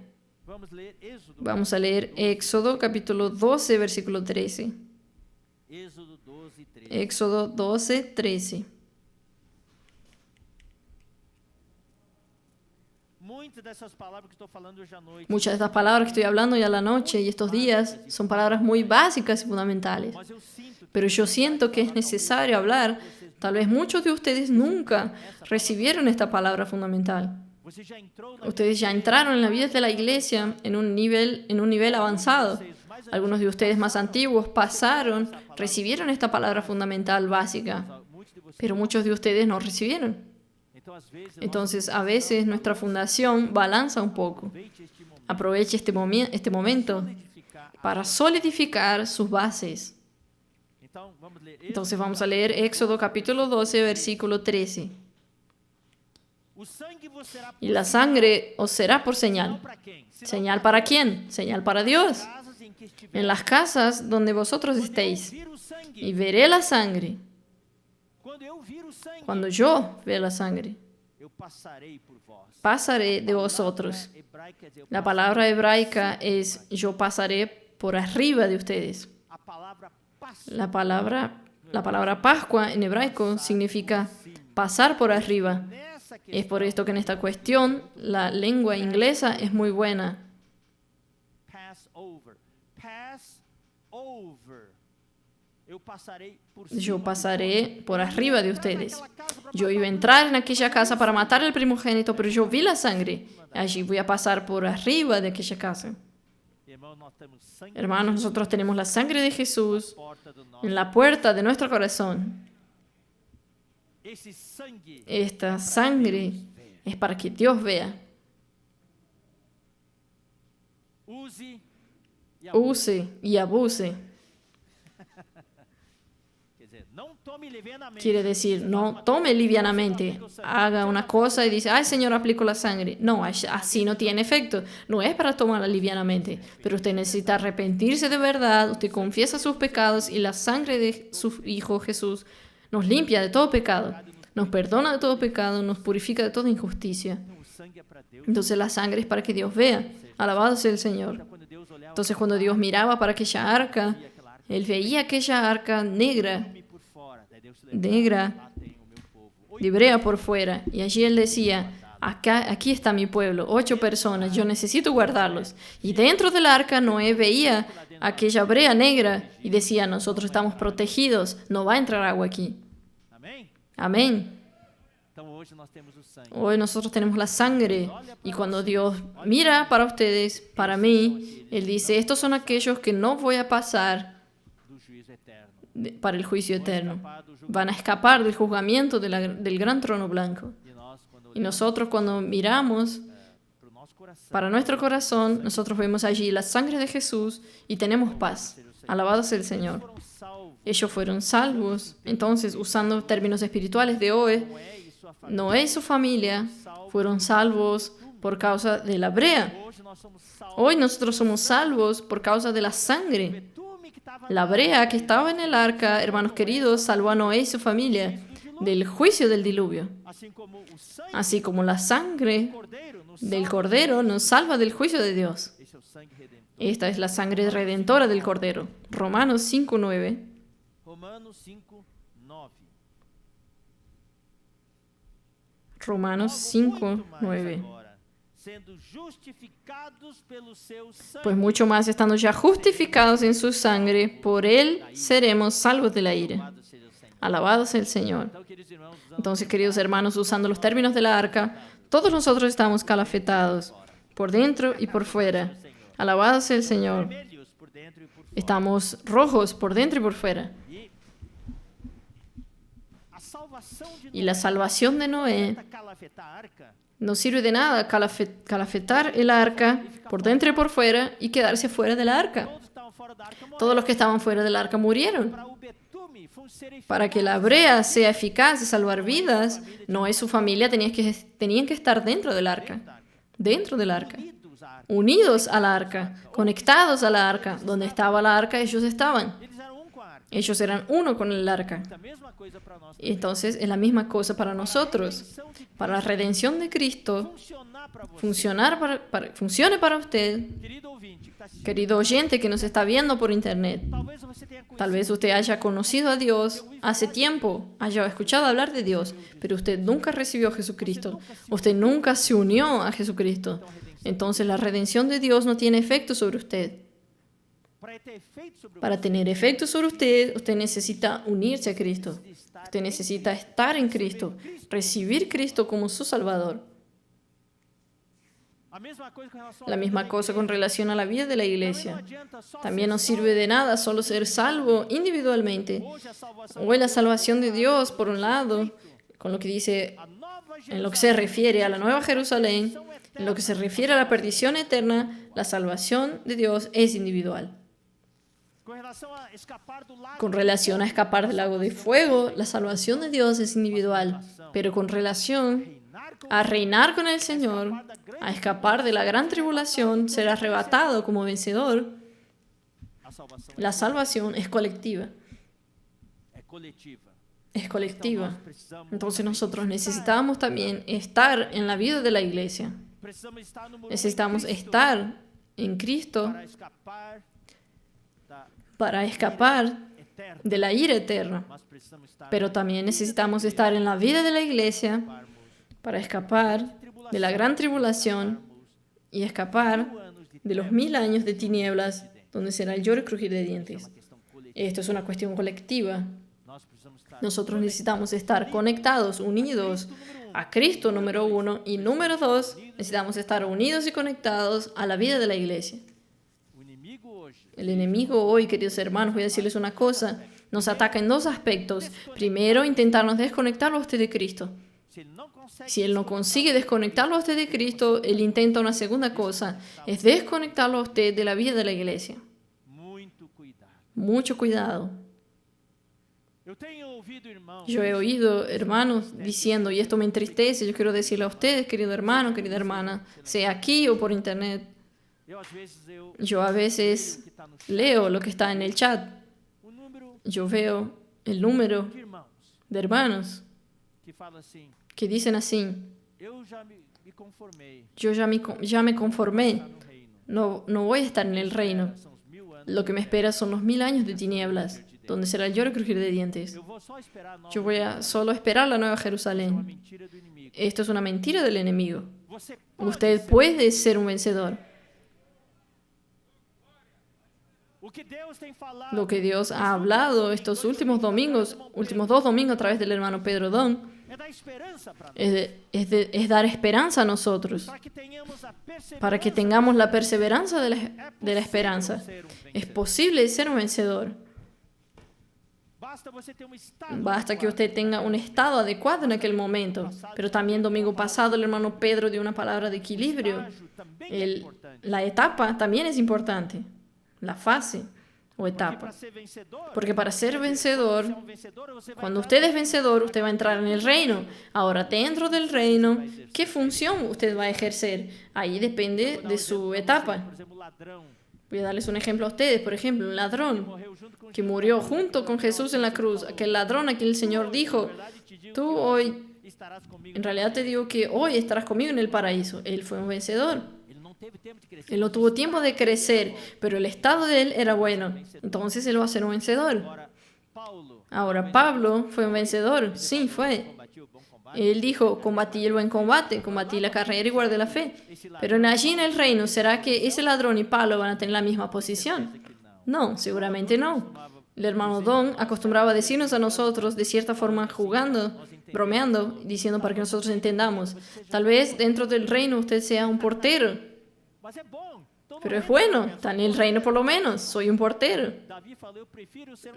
Vamos ler Êxodo. Vamos a leer Éxodo capítulo 12, versículo 13. Êxodo 12, 13. Éxodo 12, 13. Muitas dessas palavras que estou falando hoje à noite. Muchas de estas palabras que estoy hablando hoy a la noche y estos días son palabras muy básicas y fundamentales. Mas eu sinto que Pero yo siento que es necesario hablar. Tal vez muchos de ustedes nunca recibieron esta palabra fundamental. você já entrou na Ustedes ya entraron en la vida de la iglesia en un nivel avanzado. Algunos de ustedes más antiguos pasaron, recibieron esta palabra fundamental básica, muitos de vocês. pero muchos de ustedes no recibieron. Então, às vezes, Entonces, a veces nuestra fundación balanza un poco. aproveite este momento Aproveche este momento edificar. para solidificar sus bases. Então, vamos ler Êxodo. Entonces vamos a leer Éxodo capítulo 12, versículo 13. O sangue vos será Y la sangre os será por señal. para quem? ¿Señal para quién? Señal para Dios. Casas em que estiver. En las casas donde vosotros estéis. Vir o sangue. Y veré la sangre. Quando eu vir o sangue, Cuando yo vea la sangre, eu passarei por vós. pasaré de vosotros. Hebraica quer dizer, eu La palabra hebraica es yo pasaré por arriba de ustedes. a palavra passar. La palabra Pascua en hebraico significa pasar por arriba. Nessa que Es por esto que en esta cuestión la lengua inglesa es muy buena. pass over. Pass over. Eu passarei por Yo cima. pasaré por arriba de ustedes. Yo iba a entrar en aquella casa para matar al primogénito, pero yo vi la sangre. Allí voy a pasar por arriba de aquella casa. Irmão, nós temos sangue Hermanos, nosotros tenemos la sangre de Jesús na porta do nosso. en la puerta de nuestro corazón. Esse sangue Esta sangre es para que Dios vea, use e use y abuse. Quer dizer, não tome levianamente. Quiere decir, no tome livianamente, haga una cosa y dice, ay Señor, aplico la sangre. No, así no tiene efecto. No es para tomarla livianamente, pero usted necesita arrepentirse de verdad, usted confiesa sus pecados y la sangre de su Hijo Jesús nos limpia de todo pecado, nos perdona de todo pecado, nos purifica de toda injusticia. O sangue é para Deus. Entonces la sangre es para que Dios vea. Alabado sea el Señor. Quando Deus olhava Entonces cuando Dios miraba para aquella arca, Él veía aquella arca negra, por fora, daí Deus se negra, lá tem o meu povo. de brea por fuera. Y allí Él decía, aquí está mi pueblo, 8 personas, yo necesito guardarlos. Y dentro del arca Noé veía aquella brea negra y decía, nosotros estamos protegidos, no va a entrar agua aquí. Amém? Amén. Então hoje nós temos o sangue. Hoy nosotros tenemos la sangre y cuando Dios mira para ustedes, para mí, Él dice, estos son aquellos que no voy a pasar Do juízo eterno. para el juicio eterno. Van a escapar del juzgamiento del gran trono blanco. E nós, quando Y nosotros cuando miramos para o nosso coração, para nuestro corazón, nosotros vemos allí la sangre de Jesús y tenemos paz. Alabado sea el Señor. foram salvos. Ellos fueron salvos. Entonces, usando términos espirituales de hoy, Noé e sua família. Noé y su familia fueron salvos por causa de la brea. Hoje nós somos salvos. Hoy nosotros somos salvos por causa de la sangre. Betume que estava La brea que estaba en el arca, hermanos queridos, salvó a Noé y su familia del juicio del diluvio. assim como o sangue Así como la sangre do cordeiro nos del salva. cordero nos salva del juicio de Dios. Esse é o sangue redentor. Esta es la sangre redentora del cordero. Romanos 5:9. Romanos 5, 9. Romanos Logo, 5, muito mais 9. agora, sendo justificados pelo seu sangue. Pues mucho más, estando ya justificados en su sangre, por él seremos salvos de la ira. Louvado seja o Senhor. Alabado sea el Señor. Então, queridos irmãos, usando Entonces, queridos hermanos, usando los términos de la arca, todos nosotros estamos calafetados, por dentro y por fuera. Alabado sea el Señor. vermelhos por dentro e por fora. Estamos rojos por dentro y por fuera. A salvação de Y la salvación de Noé Noé calafetar a arca no sirve de nada calafetar el arca por dentro y por fuera y quedarse fuera de la arca. todos estavam fora da arca morreram. Todos los que estaban fuera del arca murieron. Para o betume ser eficaz, Para que la brea sea eficaz y salvar vidas, Noé y su familia tenían que estar dentro del arca. Dentro del arca. unidos à arca. Unidos a la arca, conectados a la arca. Donde estaba la arca, ellos estaban. Eles eram com a arca. Ellos eran uno con el arca. A mesma coisa para nós. Y entonces es la misma cosa para nosotros. Para la redención de Cristo, Funcionar para você. funcione para usted, Querido ouvinte que está assistindo, querido oyente que nos está viendo por internet. talvez você tenha conhecido Tal vez usted haya conocido a Dios hace tiempo, haya escuchado hablar de Dios, pero usted nunca recibió a Jesucristo. Usted nunca se unió a Jesucristo. Entonces la redención de Dios no tiene efecto sobre usted. para ter efeito sobre o Para tener efecto sobre usted necesita unirse a Cristo. Usted necesita estar en Cristo, recibir Cristo como su Salvador. a mesma coisa com relação La misma cosa con relación a la vida de la Também não iglesia. adianta só También no ser sirve de nada solo ser salvo individualmente. hoje a salvação O es la salvación de Dios, por un lado, con lo que dice, a nova en lo que se refiere a la Nueva Jerusalén, en lo que se refiere a la perdición eterna, la salvación de Dios es individual. com relação a escapar do lago Con relación a escapar del lago de fuego, la salvación de Dios es individual. Pero con relación reinar com a reinar con el Señor, a escapar de la gran tribulación, ser arrebatado como vencedor, a salvação la salvación es colectiva. é coletiva. Es colectiva. Nós precisamos Entonces nosotros necesitamos también estar en la vida de la iglesia. precisamos estar no mundo Necesitamos em Cristo estar en Cristo para escapar da para escapar eterna. de la ira eterna. Mas precisamos estar Pero también necesitamos estar en la vida de la iglesia parmos para escapar de la gran tribulación y escapar anos de de los 1000 años de tinieblas, donde será el lloro y crujir de dientes. questão coletiva. Esto es una cuestión colectiva. Nós precisamos estar Nosotros necesitamos estar conectados, unidos a Cristo, número 1, y número 2, necesitamos estar unidos y conectados a la vida de la iglesia. o inimigo hoje. El enemigo hoy, queridos hermanos, voy a decirles una cosa, nos ataca en dos aspectos. Primero, intentarnos desconectarlo a usted de Cristo. Se ele não consegue Si él no consigue desconectarlo a usted de Cristo, él intenta una segunda cosa, es desconectarlo a usted de la vida de la iglesia. muito cuidado. Mucho cuidado. Eu tenho ouvido irmãos Yo he oído hermanos diciendo, y esto me entristece, yo quiero decirle a ustedes, querido hermano, querida hermana, sea aquí o por internet, yo a veces leo lo que está en el chat, o número yo veo el número de irmãos de hermanos que fala assim: que dicen así, eu já me conformei yo ya me conformé, estar no reino. no voy a estar en el reino, São os 1000 anos. lo que me espera son los 1000 años de tinieblas, donde será el lloro y crujir de dientes. Eu vou só esperar a nova Yo voy a solo esperar la nueva uma Jerusalén. mentira do inimigo. Esto es una mentira del enemigo. Você pode Usted ser- puede ser un vencedor. O que Deus tem falado Lo que Dios ha hablado estos últimos domingos, últimos 2 domingos a través del hermano Pedro Don, é dar esperança para nós, es dar esperanza a nosotros, para que tenhamos a perseverança. para que tengamos la perseverancia de É la possível esperanza. ser um Es vencedor. posible ser un vencedor. Basta você ter um estado Basta que adequado. usted tenga un estado adecuado en aquel momento. Pero también domingo pasado el hermano Pedro dio una palabra de equilibrio. Estágio também é importante. La etapa también es importante. La fase o Porque etapa. para ser vencedor, Porque para ser você vencedor, é um vencedor, você vai cuando entrar usted es vencedor, usted va a entrar en el reino. Ahora, dentro del reino, ¿qué función usted va a ejercer? Ahí depende de su etapa. Por exemplo, ladrão Voy a darles un ejemplo a ustedes. Por ejemplo, un ladrón morreu junto com que murió junto con Jesús en la cruz. Aquel ladrón a quien el Señor dijo, tú hoy, estarás comigo. en realidad te digo que hoy estarás conmigo en el paraíso. Él fue un vencedor. Ele não teve tempo de crescer. Él no tuvo tiempo de crecer, pero el estado de él era bueno. Entonces él va a ser un vencedor. Agora, Paulo Ahora, Pablo fue un vencedor. Sí, fue. combatiu o bom combate. Él dijo, combatí el buen combate, combatí la carrera y guardé la fe. Pero allí en el reino, ¿será que ese ladrón y Pablo van a tener la misma posición? No, seguramente no. El hermano Don acostumbraba a decirnos a nosotros, de cierta forma jugando, bromeando, diciendo para que nosotros entendamos. Tal vez dentro del reino usted sea un portero. Pero es bueno, está en el reino por lo menos, soy un portero.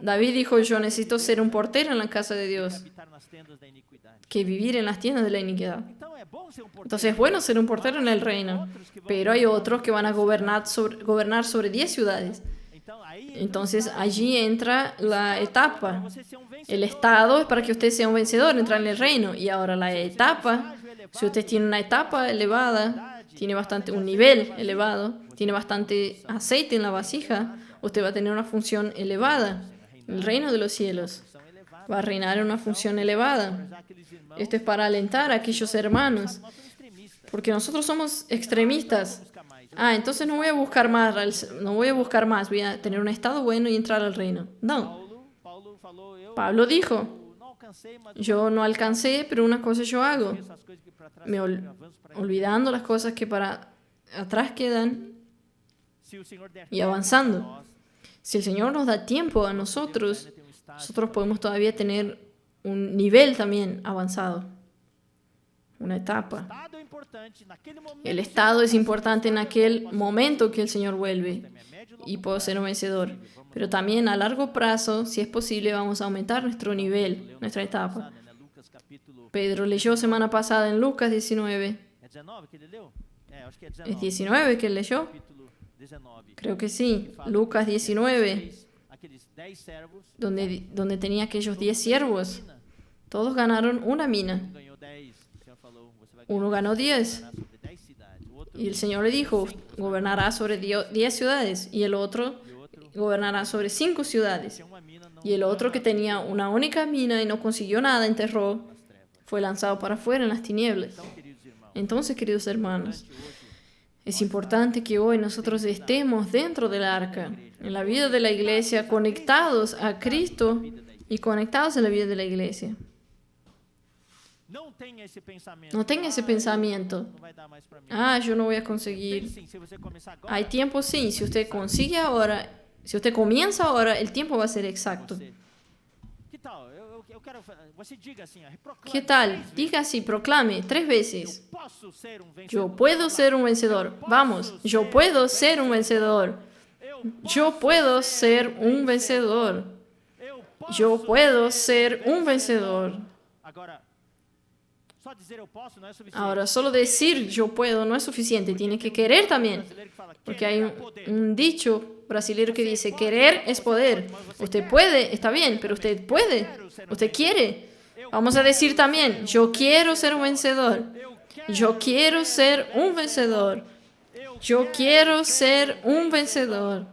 David dijo, yo necesito ser un portero en la casa de Dios, que vivir en las tiendas de la iniquidad. Entonces es bueno ser un portero en el reino, pero hay otros que van a gobernar sobre 10 ciudades. Entonces allí entra la etapa. El estado es para que usted sea un vencedor, entrar en el reino. Y ahora la etapa, si usted tiene una etapa elevada, tiene un nivel elevado, tiene bastante aceite en la vasija, usted va a tener una función elevada. El reino de los cielos va a reinar en una función elevada. Esto es para alentar a aquellos hermanos, porque nosotros somos extremistas. Entonces no voy a buscar más, voy a tener un estado bueno y entrar al reino. No. Pablo dijo, yo no alcancé, pero una cosa yo hago. Olvidando las cosas que para atrás quedan y avanzando. Si el Señor nos da tiempo a nosotros podemos todavía tener un nivel también avanzado, una etapa. El estado es importante en aquel momento que el Señor vuelve y puedo ser un vencedor. Pero también a largo plazo, si es posible, vamos a aumentar nuestro nivel, nuestra etapa. Pedro leyó semana pasada en Lucas 19. ¿Es 19 que él leyó? Creo que sí. Lucas 19, donde tenía aquellos 10 siervos. Todos ganaron una mina. Uno ganó 10. Y el Señor le dijo, gobernará sobre 10 ciudades. Y el otro gobernará sobre 5 ciudades. Y el otro, que tenía una única mina y no consiguió nada, enterró, fue lanzado para afuera en las tinieblas. Entonces, queridos hermanos, es importante que hoy nosotros estemos dentro del arca, en la vida de la iglesia, conectados a Cristo y conectados a la vida de la iglesia. No tenga ese pensamiento. Yo no voy a conseguir. Hay tiempo, sí. Si usted consigue ahora, si usted comienza ahora, el tiempo va a ser exacto. ¿Qué tal? Diga así, proclame 3 veces. Yo puedo ser un vencedor. Vamos, yo puedo ser un vencedor. Yo puedo ser un vencedor. Yo puedo ser un vencedor. Ahora, solo decir yo puedo no es suficiente, tiene que querer también. Porque hay un dicho brasileño que dice, querer es poder. Usted puede, está bien, pero usted puede, usted quiere. Vamos a decir también, yo quiero ser un vencedor. Yo quiero ser un vencedor. Yo quiero ser un vencedor.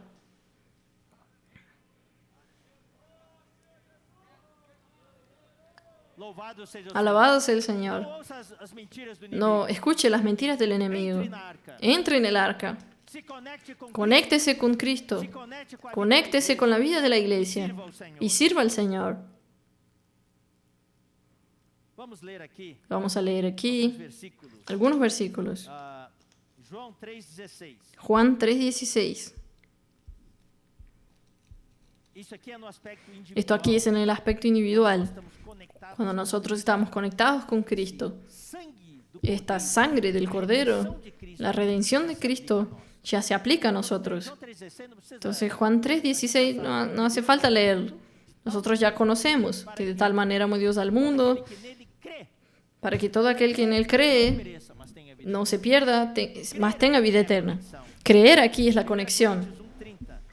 Alabado sea el Señor. No escuche las mentiras del enemigo. Entre en el arca. Conéctese con Cristo. Conéctese con la vida de la iglesia. Y sirva al Señor. Vamos a leer aquí algunos versículos. Juan 3:16. Esto aquí es en el aspecto individual. Cuando nosotros estamos conectados con Cristo, esta sangre del Cordero, la redención de Cristo, ya se aplica a nosotros. Entonces Juan 3:16 no hace falta leerlo. Nosotros ya conocemos que de tal manera amó Dios al mundo, para que todo aquel que en Él cree no se pierda, mas tenga vida eterna. Creer aquí es la conexión.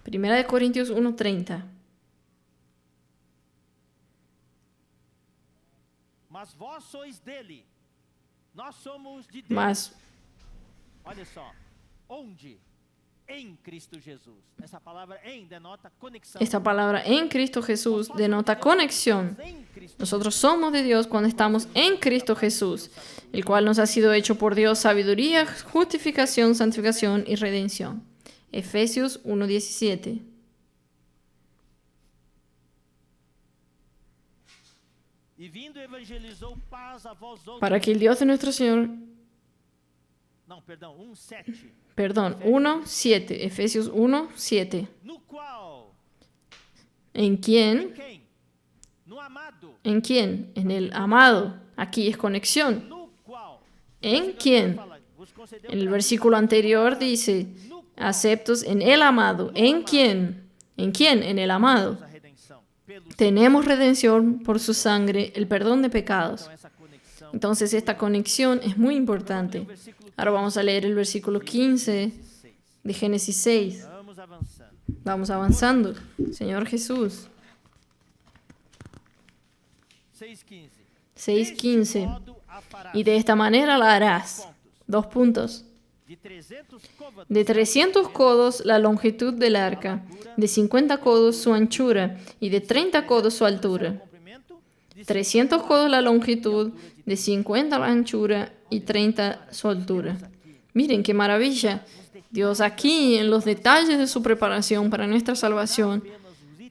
1 Corintios 1:30. Mas vós sois dele, nós somos de Deus. Mas, olha só, onde? En Cristo Jesús. Esa palabra en denota conexión. Esta palabra en Cristo Jesús denota conexión. Nosotros somos de Dios cuando estamos en Cristo Jesús, el cual nos ha sido hecho por Dios sabiduría, justificación, santificación y redención. Efesios 1:17. E vindo evangelizou paz a vós outros. para que el Dios de nuestro Señor, Não, perdão, 1:7. perdón, 1:7, Efesios 1:7, No qual, ¿en quién? quem? No amado. ¿En quién? En el amado. Aquí es conexión. No qual. ¿En quién? Fala, vos concedeu En el versículo anterior dice, aceptos en el amado. ¿En quién? ¿En quién? En el amado. a redenção. Pelo Tenemos redención por su sangre, el perdón de pecados. essa conexão. Entonces esta conexión es muy importante. Ahora vamos a leer el versículo 15 de Génesis 6. Vamos avançando. Vamos avanzando. Señor Jesús. 6:15. 6:15. Modo a farás. Y de esta manera la harás. 2 puntos. De 300 côvados. De 300 codos la longitud del arca, de 50 codos su anchura y de 30 codos su altura. Comprimento de 300 codos la longitud, de 50 la anchura y 30 su altura. Miren qué maravilla. Dios aquí, en los detalles de su preparación para nuestra salvación,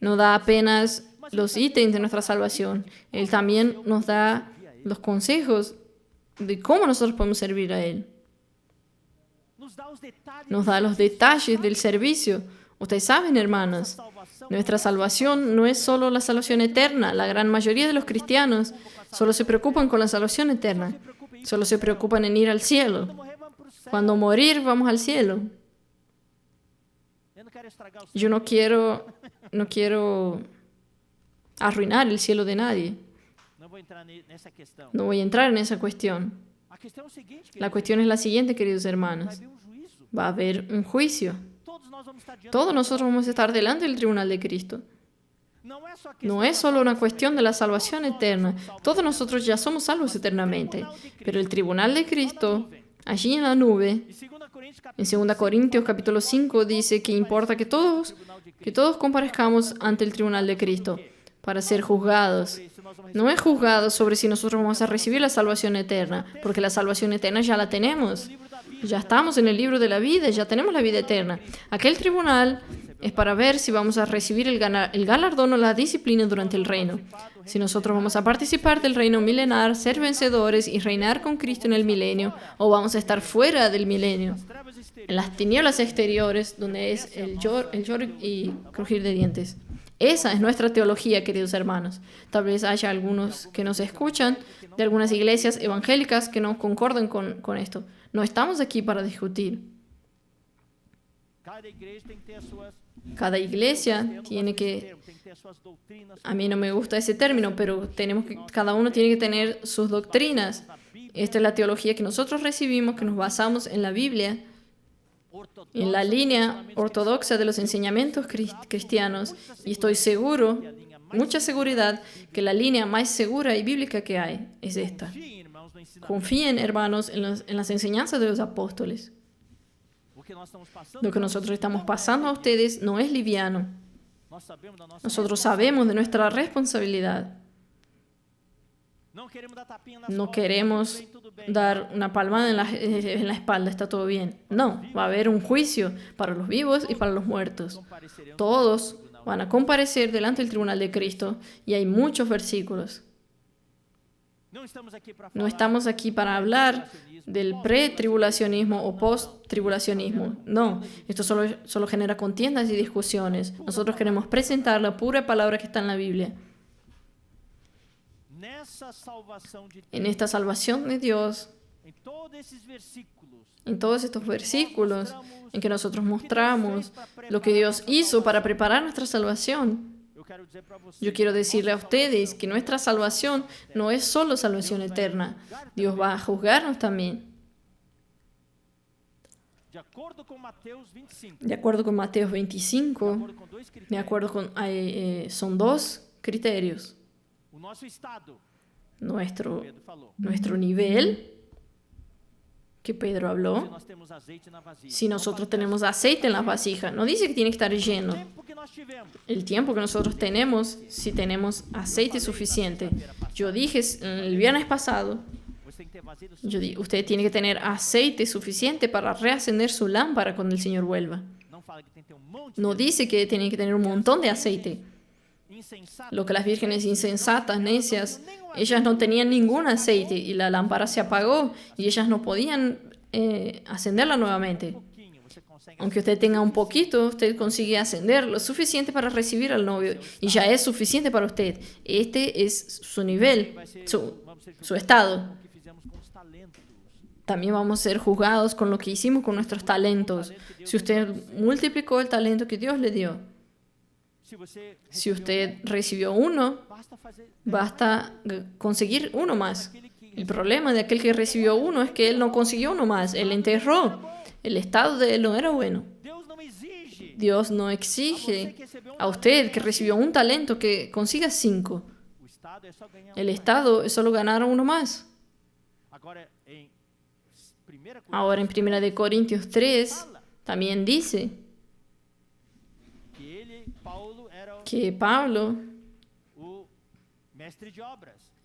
no da apenas los ítems de nuestra salvación. Él también nos da los consejos de cómo nosotros podemos servir a Él. nos dá os detalhes. Nos da los detalles del servicio. Ustedes saben, hermanas, nuestra salvación no es solo la salvación eterna. La gran mayoría de los cristianos solo se preocupan con la salvación eterna. Solo se preocupan en ir al cielo. Morrer, vamos pro céu. Cuando morir, vamos al cielo. Eu não quero estragar o céu. Yo no quiero arruinar el cielo de nadie. Não vou entrar nessa questão. No voy a entrar en esa cuestión. A questão é o seguinte, La querido, cuestión es la siguiente, queridos vai hermanos. haver um juízo. Va a haber un juicio. Todos nós vamos estar diante. Todos nosotros vamos a estar delante del tribunal de Cristo. Não é só questão No es solo una cuestión de la salvación eterna. Todos nosotros ya somos salvos eternamente. Pero el tribunal de Cristo, allí en la nube, em 2 Coríntios capítulo en 2 Corintios capítulo 5, dice que importa que todos comparezcamos ante el tribunal de Cristo para ser juzgados. se nós vamos No es juzgado sobre si nosotros vamos a recibir la salvación eterna, porque la salvación eterna ya la tenemos. Ya estamos en el libro de la vida, ya tenemos la vida eterna. Aquel tribunal es para ver si vamos a recibir el galardón o la disciplina durante el reino. Si nosotros vamos a participar del reino milenar, ser vencedores y reinar con Cristo en el milenio, o vamos a estar fuera del milenio, trevas exteriores. en las tinieblas exteriores, donde es el lloro y crujir de dientes. Esa es nuestra teología, queridos hermanos. Tal vez haya algunos que nos escuchan de algunas iglesias evangélicas que no concordan con esto. No estamos aquí para discutir. Cada igreja tem que ter as suas. Cada iglesia tiene que... Tem que ter as suas doutrinas. A mí no me gusta ese término, pero cada uno tiene que tener sus doctrinas. Esta es la teología que nosotros recibimos, que nos basamos en la Biblia, en la línea ortodoxa de los enseñamientos cristianos, y estoy seguro, mucha seguridad, que la línea más segura y bíblica que hay es esta. Confiem, irmãos, no ensinamento. Confíen, hermanos, en las enseñanzas de los apóstoles. O que nós estamos passando. Lo que nosotros estamos pasando a ustedes no es liviano. Nós sabemos da nossa. Nosotros sabemos de nuestra responsabilidad. Não queremos dar tapinha nas No costas, queremos tudo bem, tudo bem. dar una palmada en la espalda, está todo bien. No, va a haber un juicio para los vivos y para los muertos. Compareceremos. Todos van a comparecer delante del tribunal de Cristo y hay muchos versículos. Não estamos aqui para No falar estamos aquí para hablar del pre-tribulacionismo o post-tribulacionismo. No, esto solo genera contiendas y discusiones. Nosotros queremos presentar la pura palabra que está en la Biblia. nessa salvação de Deus. En esta salvación de Dios, Em todos esses versículos. en todos estos versículos en que nosotros mostramos lo que Dios hizo para preparar nuestra salvación, Eu quero dizer para vocês. yo quiero decirle a ustedes que nuestra salvación no es solo salvación eterna. Dios va a juzgarnos también. De acordo com Mateus 25. De acuerdo con Mateo De 25, acordo com dois critérios. de acuerdo con, son dos criterios. O nosso estado, Nuestro Pedro falou. nivel, que Pedro Se habló, nós temos azeite na vasilha. si nosotros tenemos aceite en las vasijas, no dice que tiene que estar O lleno. tempo que nós tivemos. El tiempo que nosotros tenemos, si tenemos aceite suficiente. Yo dije el viernes pasado, Você tem que ter vasilha usted tiene que tener aceite suficiente para reacender su lámpara cuando el Señor vuelva. Não fala que tem que ter um monte. No dice que tiene que tener un montón de aceite. Lo que las vírgenes insensatas, necias, ellas no tenían ningún aceite y la lámpara se apagó y ellas no podían encenderla nuevamente. Aunque usted tenga un poquito, usted consigue ascender lo suficiente para recibir al novio y ya es suficiente para usted. Este es su nivel, su estado. También vamos a ser juzgados con lo que hicimos con nuestros talentos. Si usted multiplicó el talento que Dios le dio, si usted recibió uno, basta conseguir uno más. El problema de aquel que recibió uno es que él no consiguió uno más, él enterró. El estado de él no era bueno. Dios no exige a usted que recibió un talento que consiga 5. El estado es solo ganar uno más. Ahora en 1 Corintios 3 también dice que Pablo,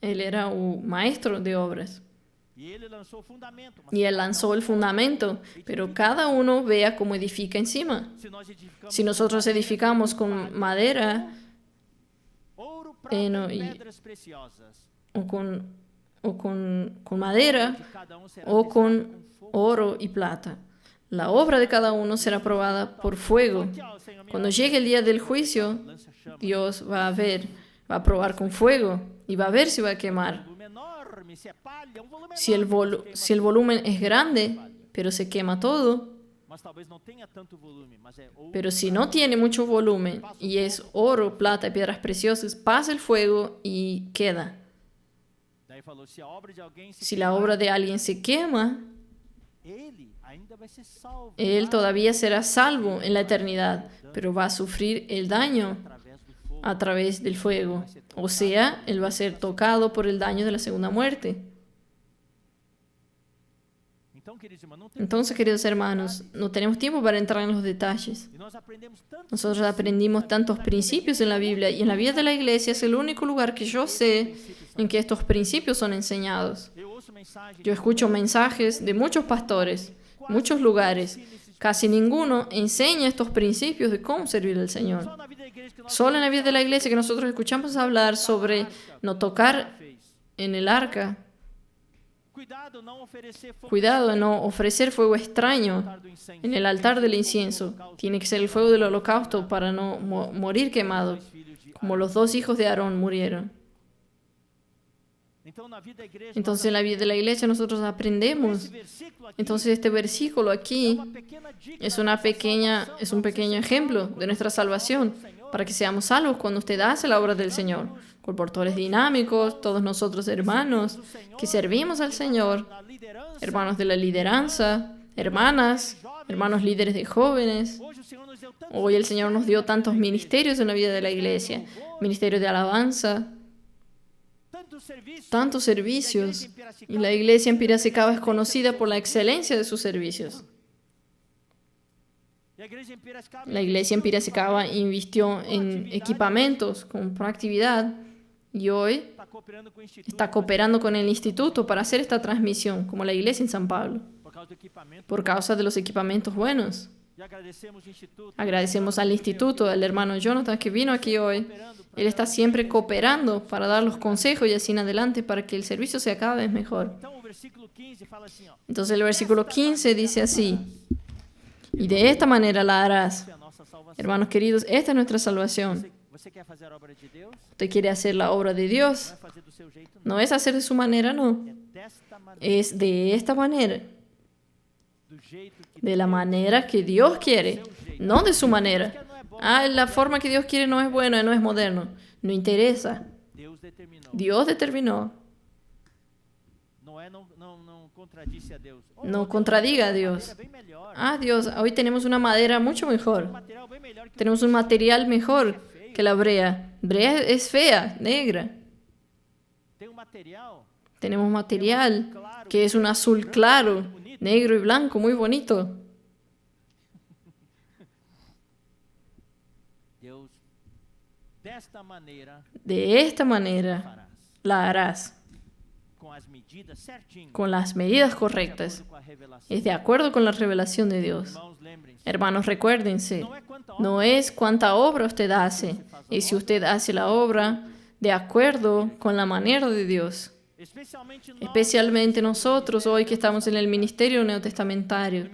él era un maestro de obras. Y él lanzó el fundamento, pero cada uno vea cómo edifica encima. Si nosotros edificamos con madera o con madera o con oro y plata, la obra de cada uno será probada por fuego. Cuando llegue el día del juicio, Dios va a probar con fuego y va a ver si va a quemar. Si el volumen es grande, pero se quema todo, pero si no tiene mucho volumen y es oro, plata y piedras preciosas, pasa el fuego y queda. Si la obra de alguien se quema, él todavía será salvo en la eternidad, pero va a sufrir el daño a través del fuego. O sea, él va a ser tocado por el daño de la segunda muerte. Entonces, queridos hermanos, no tenemos tiempo para entrar en los detalles. Nosotros aprendimos tantos principios en la Biblia y en la vida de la iglesia es el único lugar que yo sé en que estos principios son enseñados. Yo escucho mensajes de muchos pastores, muchos lugares. Casi ninguno enseña estos principios de cómo servir al Señor. Solo en la vida de la iglesia que nosotros escuchamos hablar sobre no tocar en el arca. Cuidado de no ofrecer fuego extraño en el altar del incienso. Tiene que ser el fuego del holocausto para no morir quemado, como los 2 hijos de Aarón murieron. Entonces en la vida de la iglesia nosotros aprendemos. Entonces este versículo aquí es un pequeño ejemplo de nuestra salvación, para que seamos salvos cuando usted hace la obra del Señor. Colportores dinámicos, todos nosotros hermanos que servimos al Señor, hermanos de la lideranza, hermanas, hermanos líderes de jóvenes. Hoy el Señor nos dio tantos ministerios en la vida de la iglesia, ministerio de alabanza, tantos servicios, y la iglesia en Piracicaba es conocida por la excelencia de sus servicios. La iglesia en Piracicaba invirtió en equipamientos con proactividad y hoy está cooperando con el instituto para hacer esta transmisión, como la iglesia en San Pablo, por causa de los equipamientos buenos. Agradecemos al instituto, al hermano Jonathan que vino aquí hoy. Él está siempre cooperando para dar los consejos y así en adelante para que el servicio sea cada vez mejor. Entonces el versículo 15 dice así: y de esta manera la harás. Hermanos queridos, esta es nuestra salvación. ¿Usted quiere hacer la obra de Dios? No es hacer de su manera, no. Es de esta manera. De la manera que Dios quiere, no de su manera. La forma que Dios quiere no es buena, no es moderno. No interesa. Dios determinó. No contradiga a Dios. Dios, hoy tenemos una madera mucho mejor. Tenemos un material mejor que la brea. Brea es fea, negra. Tenemos material que es un azul claro, negro y blanco, muy bonito. De esta manera la harás. Con las medidas correctas. Es de acuerdo con la revelación de Dios. Hermanos, recuérdense, no es cuánta obra usted hace, es si usted hace la obra de acuerdo con la manera de Dios. Especialmente nosotros hoy que estamos en el ministerio neotestamentario,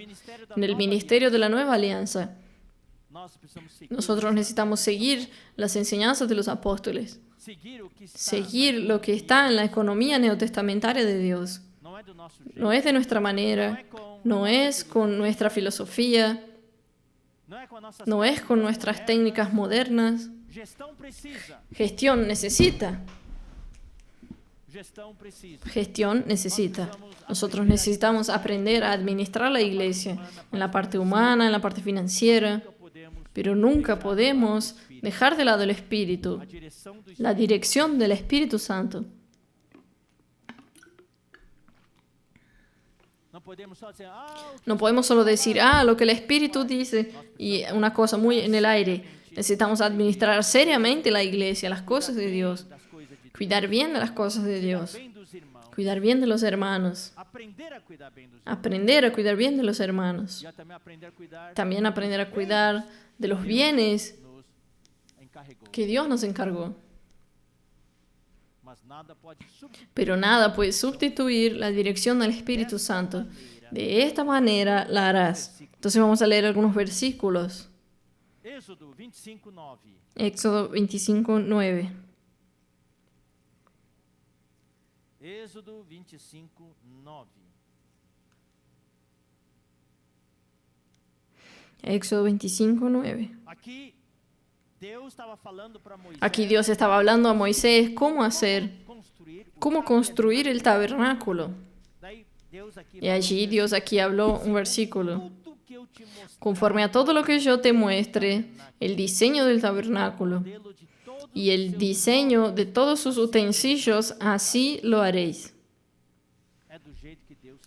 en el ministerio de la nueva alianza. Nosotros necesitamos seguir las enseñanzas de los apóstoles, seguir lo que está en la economía neotestamentaria de Dios. No es de nuestra manera, no es con nuestra filosofía, no es con nuestras técnicas modernas. Gestión necesita. Gestión necesita. Nosotros necesitamos aprender a administrar la iglesia en la parte humana, en la parte financiera, pero nunca podemos dejar de lado el Espíritu, la dirección del Espíritu Santo. No podemos solo decir, lo que el Espíritu dice, y una cosa muy en el aire. Necesitamos administrar seriamente la iglesia, las cosas de Dios, cuidar bien de las cosas de Dios, cuidar bien de los hermanos, aprender a cuidar bien de los hermanos, también aprender a cuidar de los bienes que Dios nos encargó. Pero nada puede sustituir la dirección del Espíritu Santo. De esta manera la harás. Entonces vamos a leer algunos versículos. Éxodo 25:9. Éxodo 25:9. Éxodo 25:9. Aquí Dios estaba hablando a Moisés cómo construir el tabernáculo. Y allí Dios aquí habló un versículo. Conforme a todo lo que yo te muestre, el diseño del tabernáculo y el diseño de todos sus utensilios, así lo haréis.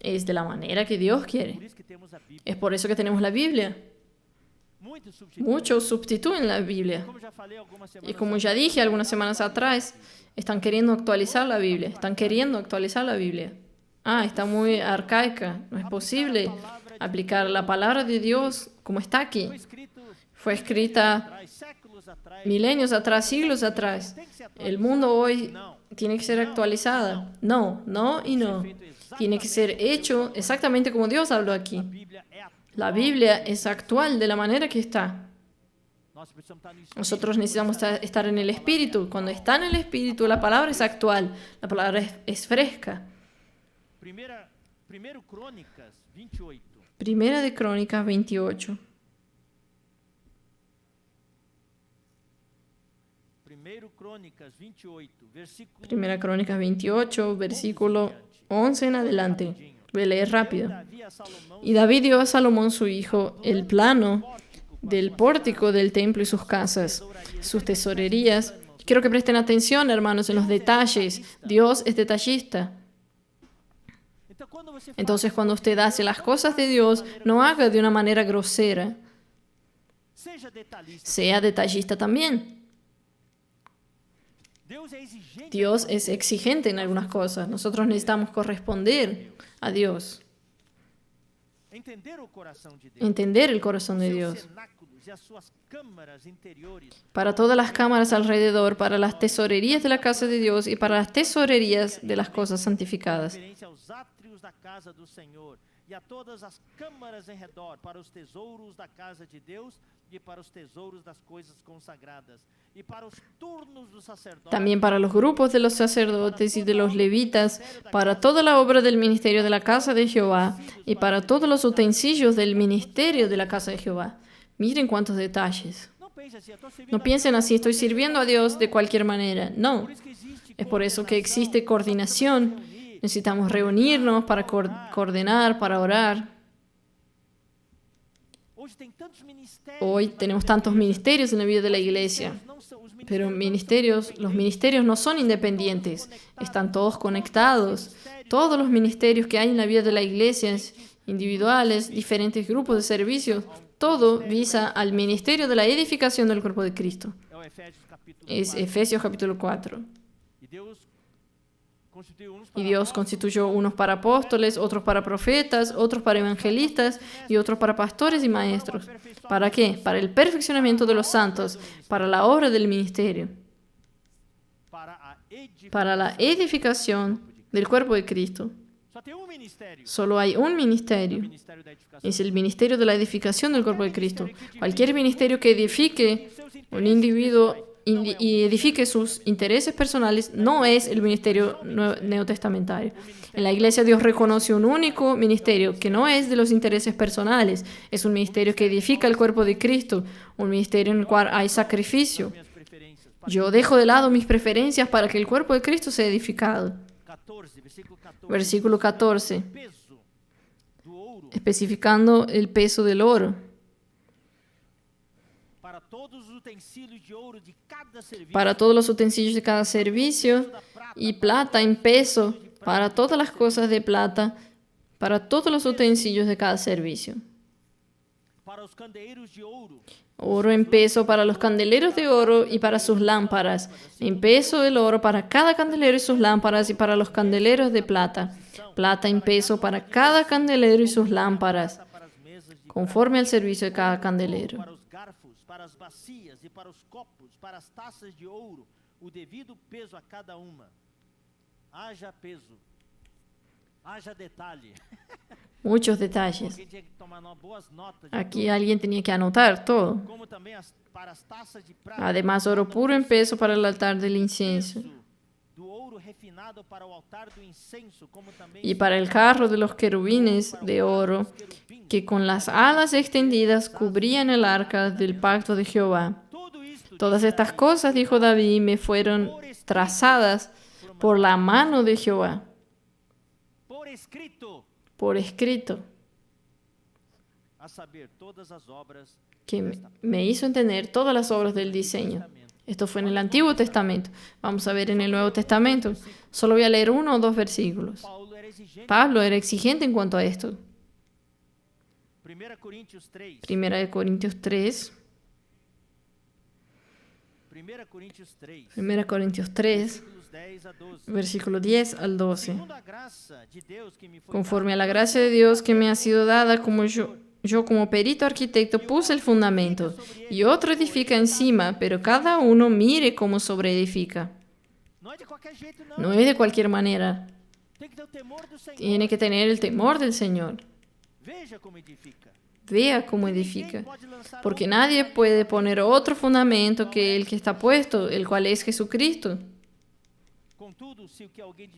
Es de la manera que Dios quiere. Es por eso que tenemos la Biblia. Muchos sustituyen la Biblia. Y como ya dije algunas semanas atrás, están queriendo actualizar la Biblia. Está muy arcaica. No es posible aplicar la palabra de Dios como está aquí. Fue escrita milenios atrás, siglos atrás. El mundo hoy tiene que ser actualizada. No. Tiene que ser hecho exactamente como Dios habló aquí. La Biblia es actual de la manera que está. Nosotros necesitamos estar en el Espíritu. Cuando está en el Espíritu, la palabra es actual. La palabra es fresca. Primera de Crónicas 28. Primera Crónicas 28, versículo 11 en adelante. Voy a leer rápido. Y David dio a Salomón su hijo el plano del pórtico del templo y sus casas, sus tesorerías. Quiero que presten atención, hermanos, en los detalles. Dios es detallista. Entonces, cuando usted hace las cosas de Dios, no haga de una manera grosera. Sea detallista también. Dios es exigente en algunas cosas. Nosotros necesitamos corresponder a Dios. Entender el corazón de Dios. Para todas las cámaras alrededor, para las tesorerías de la casa de Dios y para las tesorerías de las cosas santificadas. E a todas as câmaras em redor, para os tesouros da casa de Deus e para os tesouros das coisas consagradas, y para os turnos dos sacerdotes. También para los grupos de los sacerdotes y de los levitas, para toda la obra del ministerio de la casa de Jehová y para todos los utensilios del ministerio de la casa de Jehová. Miren cuántos detalles. No piensen así, estoy sirviendo a Dios de cualquier manera. No. Es por eso que existe coordinación. Necesitamos reunirnos para coordinar, para orar. Hoy tenemos tantos ministerios en la vida de la iglesia, pero los ministerios no son independientes, están todos conectados. Todos los ministerios que hay en la vida de la iglesia, individuales, diferentes grupos de servicios, todo visa al ministerio de la edificación del cuerpo de Cristo. Es Efesios capítulo 4. Y Dios constituyó unos para apóstoles, otros para profetas, otros para evangelistas y otros para pastores y maestros. ¿Para qué? Para el perfeccionamiento de los santos, para la obra del ministerio, para la edificación del cuerpo de Cristo. Solo hay un ministerio. Es el ministerio de la edificación del cuerpo de Cristo. Cualquier ministerio que edifique un individuo y edifique sus intereses personales no es el ministerio neotestamentario. En la iglesia Dios reconoce un único ministerio que no es de los intereses personales. Es un ministerio que edifica el cuerpo de Cristo, un ministerio en el cual hay sacrificio. Yo dejo de lado mis preferencias para que el cuerpo de Cristo sea edificado. Versículo 14. Especificando el peso del oro. Para todos los utensilios de cada servicio, y plata en peso, para todas las cosas de plata, para todos los utensilios de cada servicio. Oro en peso para los candeleros de oro y para sus lámparas. En peso el oro para cada candelero y sus lámparas y para los candeleros de plata. Plata en peso para cada candelero y sus lámparas, conforme al servicio de cada candelero. Para as bacias e para os copos, para as taças de ouro, o devido peso a cada uma. Haja peso, haja detalhe. Muchos detalles. Aquí alguien tenía que anotar todo. Además, oro puro en peso para el altar del incienso. Y para el carro de los querubines de oro, que con las alas extendidas cubrían el arca del pacto de Jehová. Todas estas cosas, dijo David, me fueron trazadas por la mano de Jehová. Por escrito. Que me hizo entender todas las obras del diseño. Esto fue en el Antiguo Testamento. Vamos a ver en el Nuevo Testamento. Solo voy a leer 1 o 2 versículos. Pablo era exigente en cuanto a esto. Primera de Corintios 3. Primera Corintios 3, versículo 10 al 12. Conforme a la gracia de Dios que me ha sido dada, como yo como perito arquitecto puse el fundamento, y otro edifica encima, pero cada uno mire cómo sobreedifica. No es de cualquier manera. Tiene que tener el temor del Señor. Vea cómo edifica. Porque nadie puede poner otro fundamento que el que está puesto, el cual es Jesucristo.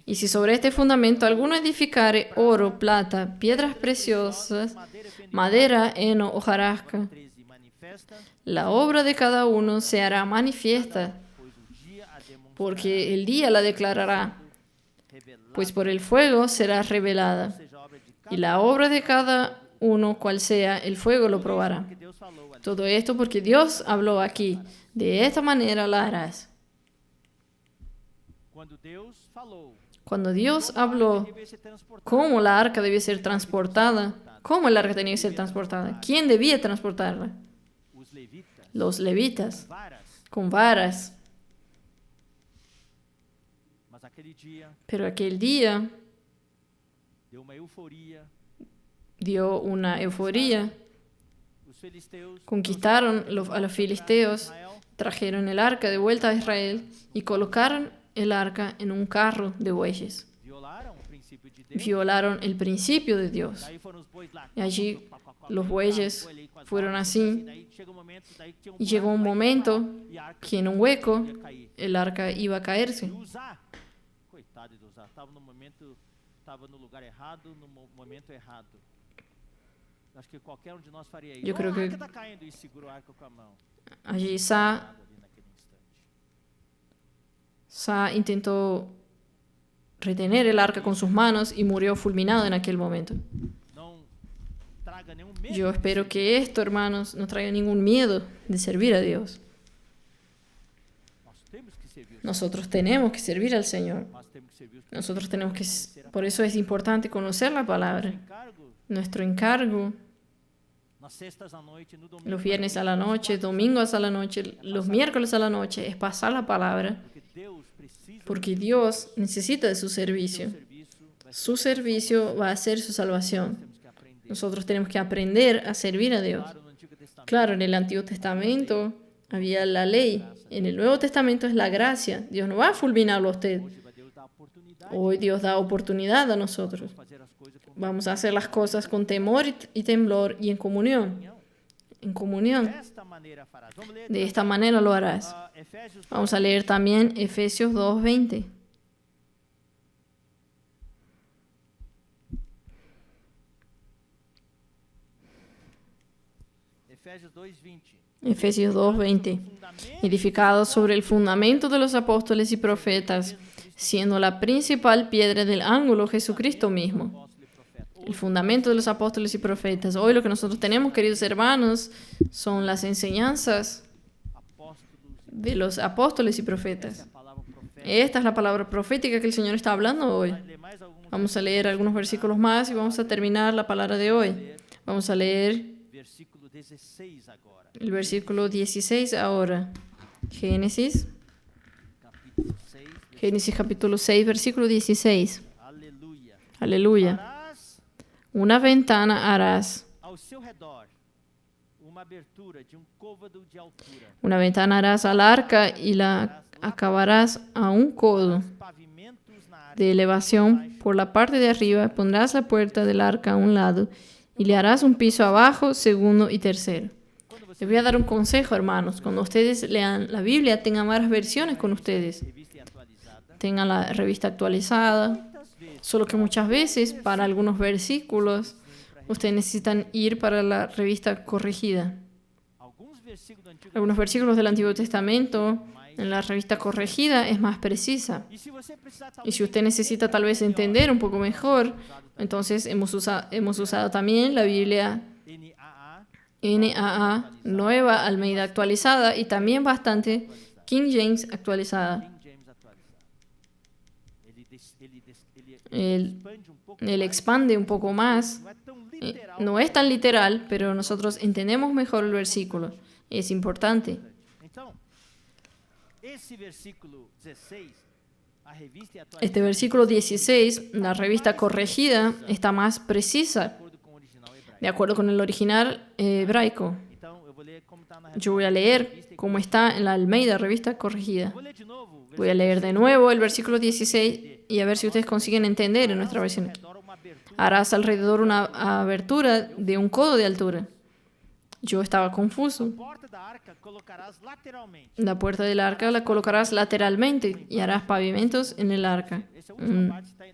Y si sobre este fundamento alguno edificare oro, plata, piedras preciosas, madera, heno, hojarasca, la obra de cada uno se hará manifiesta, porque el día la declarará, pues por el fuego será revelada, y la obra de cada uno, cual sea, el fuego lo probará. Todo esto porque Dios habló aquí, de esta manera la harás. Cuando Dios habló cómo la arca debía ser transportada, cómo el arca tenía que ser transportada, ¿quién debía transportarla? Los levitas, con varas. Pero aquel día dio una euforia. Conquistaron a los filisteos, trajeron el arca de vuelta a Israel y colocaron el arca en un carro de bueyes. Violaron el principio de Dios. Y allí los bueyes fueron así. Y llegó un momento que en un hueco el arca iba a caerse. Yo creo que allí Sa intentó retener el arca con sus manos y murió fulminado en aquel momento. Yo espero que esto, hermanos, no traiga ningún miedo de servir a Dios. Nosotros tenemos que servir al Señor. Nosotros tenemos que... Por eso es importante conocer la palabra. Nuestro encargo, nas sextas à noite, no domingo. los viernes a la noche, domingos a la noche, los miércoles a la noche, es pasar la palabra, Porque Deus precisa porque Dios necesita de su servicio. Su servicio va a ser su salvación. temos que aprender. Nosotros tenemos que aprender a servir a Dios. Claro, no Antigo Testamento, Claro, en el Antiguo Testamento había la ley. En el Nuevo Testamento es la gracia. Dios no va a fulminarlo a usted. hoje Deus dá oportunidade Hoy Dios da oportunidad a nosotros. de fazer as coisas com Vamos a hacer las cosas con temor y temblor y en comunión. En comunión. desta maneira farás. Vamos ler De esta manera lo harás. Efésios Vamos a leer también Efesios 2:20. Efésios 2:20. Efesios 2:20. Edificado sobre el fundamento de los apóstoles y profetas, siendo la principal piedra del ángulo Jesucristo mismo. Apóstolo e profeta. El fundamento de los apóstoles y profetas. Hoy lo que nosotros tenemos, queridos hermanos, son las enseñanzas Apóstolos, de los apóstoles y profetas. a palavra profeta. Esta es la palabra profética que el Señor está hablando hoy. Ler mais alguns Vamos a leer algunos versículos más y vamos a terminar la palabra de hoy. Vamos a leer versículo 16 agora. el versículo 16 ahora. Génesis capítulo 6, versículo 16. Aleluia. Aleluya. Farás Una ventana harás. ao seu redor uma abertura de côvado de altura. Una ventana harás al arca y la acabarás a un codo Pavimentos na área de elevación por la parte de arriba. Pondrás la puerta del arca a un lado y le harás un piso abajo, segundo y tercero. Les voy a dar un consejo, hermanos. Cuando ustedes lean la Biblia, tengan varias versiones con ustedes. revista e atualizada. Tengan la revista actualizada. Muitas vezes Solo que muchas veces, para algunos versículos, ustedes necesitan ir para la revista corregida. alguns versículos do Antigo Algunos versículos del Antiguo Testamento, en la revista corregida, es más precisa. E se você precisar Y si usted necesita tal vez entender un poco mejor, entonces hemos usado también la Biblia NAA, NAA, Nueva Almeida actualizada, y también bastante King James actualizada. King James atualizado. Ele Él, expande pouco. él expande un poco más. Não é tão literal. No es tan literal, pero nosotros entendemos mejor el versículo. Es importante. Então, esse versículo 16, a revista e atualizada, Este versículo 16, la revista corregida, está más precisa, de acordo com o original hebraico. de acuerdo con el original hebraico. Então, eu vou ler como está na Yo voy a leer cómo está en la Almeida, revista corregida. Vou ler de novo. Voy a leer de nuevo el versículo 16 y a ver si ustedes consiguen entender en nuestra versión. Redor uma abertura. Harás alrededor una abertura de un codo de altura. Yo estaba confuso. Porta da arca colocarás lateralmente. La puerta del arca la colocarás lateralmente y harás pavimentos en el arca.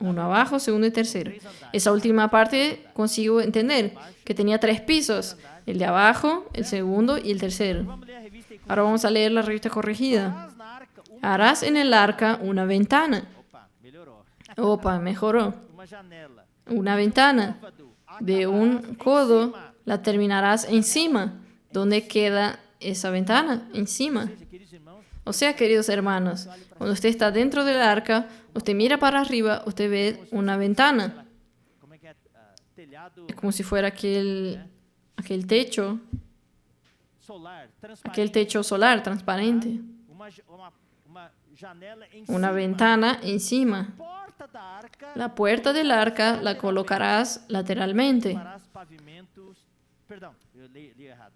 Uno abajo, segundo y tercero. Esa última parte consigo entender que tenía 3 pisos. El de abajo, el segundo y el tercero. Vamos ler a revista e Ahora vamos a leer la revista corregida. farás na arca uma. Harás en el arca una ventana. Opa, melhorou. Opa, mejoró. Uma janela. Una ventana Côvado. de un codo la terminarás encima. ¿Dónde queda esa ventana? Encima. Ou seja, queridos irmãos, O sea, queridos hermanos, cuando usted está dentro del arca, usted mira para arriba, usted ve una ventana. como é que é? Telhado Es como si fuera aquel techo, solar, transparente. aquel techo solar transparente. Uma janela em Una cima. ventana encima. Porta da arca La puerta del arca la colocarás lateralmente. farás pavimentos. Perdão, eu li errado.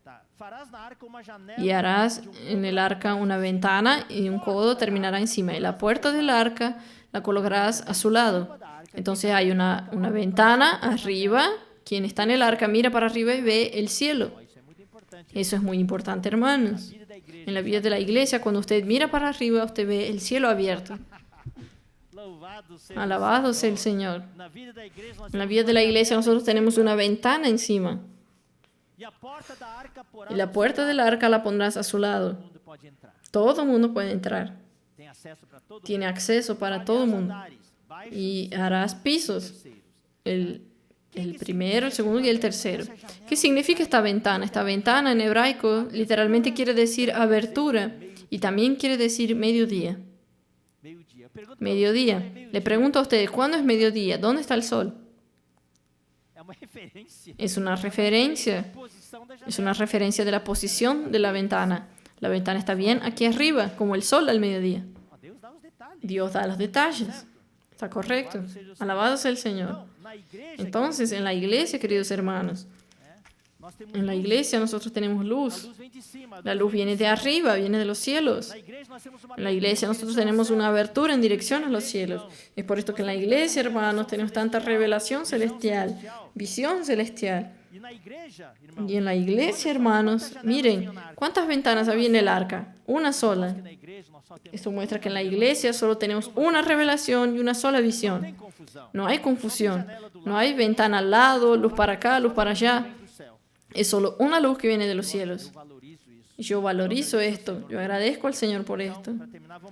Tá. Farás na arca uma janela. Y harás de um en el arca una ventana y un codo terminará encima. Y la puerta del arca la colocarás a su lado. Entonces hay una ventana arriba. Quien está en el arca mira para arriba y ve el cielo. Isso é muito importante. Eso es muy importante, hermanos. Vida da igreja. En la vida de la iglesia, cuando usted mira para arriba, usted ve el cielo abierto. Louvado seja Alabado o sea el Senhor. Señor. Na vida da igreja nós En la temos vida de la uma iglesia janela nosotros tenemos una ventana encima. E a porta da arca porás Y la puerta del arca la pondrás a su lado. todo mundo pode entrar. Todo el mundo puede entrar. Tem acesso para todo Tiene acceso para todo el mundo. andares, baixos Y harás pisos. terceiros. El primero, el segundo y el tercero. ¿Qué significa esta ventana? Esta ventana en hebraico literalmente quiere decir abertura y también quiere decir mediodía. Meio-dia. Eu pergunto pra Mediodía. Le pregunto a ustedes, ¿cuándo es mediodía? ¿Dónde está el sol? é Es una referencia. Es una referencia de la posición de la ventana. La ventana está bien aquí arriba, como el sol al mediodía. Dios da los detalles. Está correcto. Alabado sea el Señor. Entonces, en la iglesia, queridos hermanos, en la iglesia nosotros tenemos luz. La luz viene de arriba, viene de los cielos. En la iglesia nosotros tenemos una abertura en dirección a los cielos. Es por esto que en la iglesia, hermanos, tenemos tanta revelación celestial, visión celestial. Y en la iglesia, hermanos, miren, ¿cuántas ventanas había en el arca? Una sola. Esto muestra que en la iglesia solo tenemos una revelación y una sola visión. No hay confusión. No hay ventana al lado, luz para acá, luz para allá. Es solo una luz que viene de los cielos. Y yo valorizo esto. Yo agradezco al Señor por esto.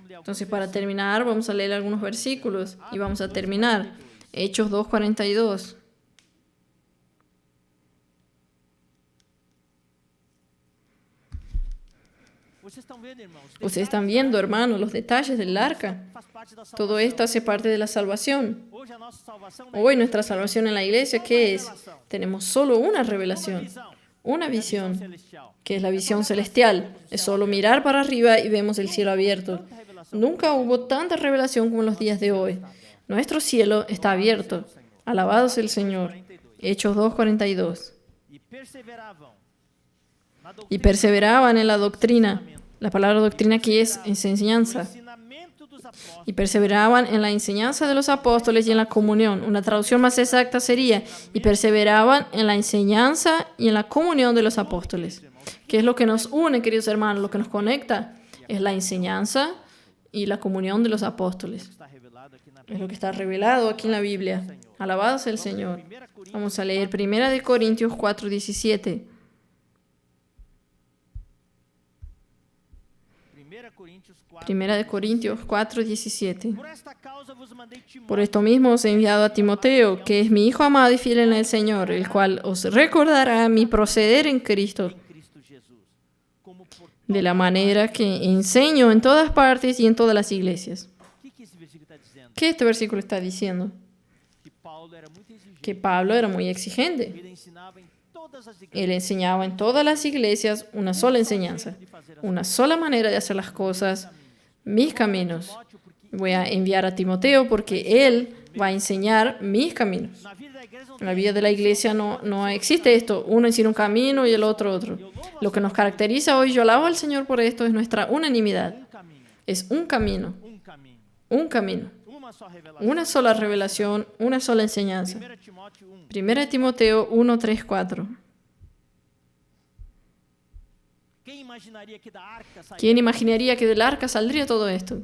Entonces, para terminar, vamos a leer algunos versículos y vamos a terminar. Hechos 2:42. Ustedes están viendo, hermanos, los detalles del arca. Todo esto hace parte de la salvación. Hoy nuestra salvación en la iglesia, ¿qué es? Tenemos solo una revelación, una visión, que es la visión celestial. Es solo mirar para arriba y vemos el cielo abierto. Nunca hubo tanta revelación como en los días de hoy. Nuestro cielo está abierto. Alabado sea el Señor. Hechos 2:42. Y perseveraban en la doctrina. La palabra doctrina aquí es enseñanza. Y perseveraban en la enseñanza de los apóstoles y en la comunión. Una traducción más exacta sería, y perseveraban en la enseñanza y en la comunión de los apóstoles. ¿Qué es lo que nos une, queridos hermanos? Lo que nos conecta es la enseñanza y la comunión de los apóstoles. Es lo que está revelado aquí en la Biblia. Alabado sea el Señor. Vamos a leer 1 Corintios 4:17. 1 Corintios 4:17. Por esto mismo os he enviado a Timoteo, que es mi hijo amado y fiel en el Señor, el cual os recordará mi proceder en Cristo, de la manera que enseño en todas partes y en todas las iglesias. ¿Qué este versículo está diciendo? Que Pablo era muy exigente. Él enseñaba en todas las iglesias una sola enseñanza, una sola manera de hacer las cosas, mis caminos. Voy a enviar a Timoteo porque él va a enseñar mis caminos. En la vida de la iglesia no existe esto, uno enseña un camino y el otro. Lo que nos caracteriza hoy, yo alabo al Señor por esto, es nuestra unanimidad. Es un camino, una sola revelación, una sola enseñanza. 1 Timoteo 1:3-4. ¿Quién imaginaría que del arca saldría todo esto?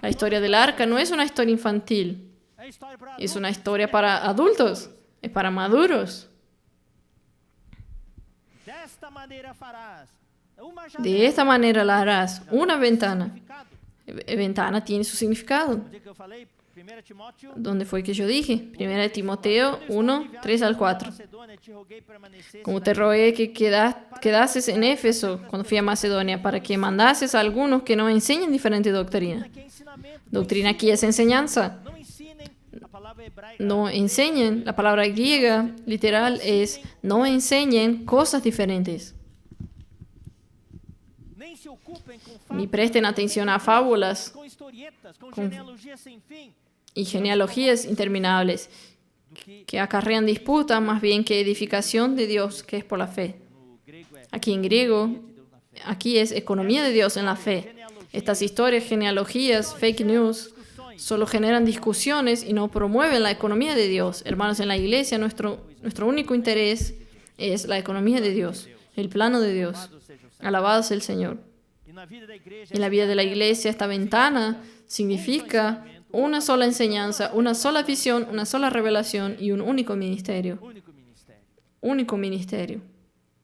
La historia del arca no es una historia infantil, es una historia para adultos, es para maduros. De esta manera la harás. Una ventana. Ventana tiene su significado. ¿Dónde fue que yo dije? 1 Timoteo 1:3-4. Como te rogué que quedases en Éfeso cuando fui a Macedonia, para que mandases a algunos que no enseñen diferente doctrina. Doctrina aquí es enseñanza. No enseñen, la palabra griega literal es no enseñen cosas diferentes. Ni presten atención a fábulas y genealogías interminables que acarrean disputas más bien que edificación de Dios, que es por la fe. Aquí en griego, aquí es economía de Dios en la fe. Estas historias, genealogías, fake news, solo generan discusiones y no promueven la economía de Dios. Hermanos, en la iglesia nuestro único interés es la economía de Dios, el plano de Dios. Alabado sea el Señor. En la vida de la iglesia, esta ventana significa una sola enseñanza, una sola visión, una sola revelación y un único ministerio. Único ministerio.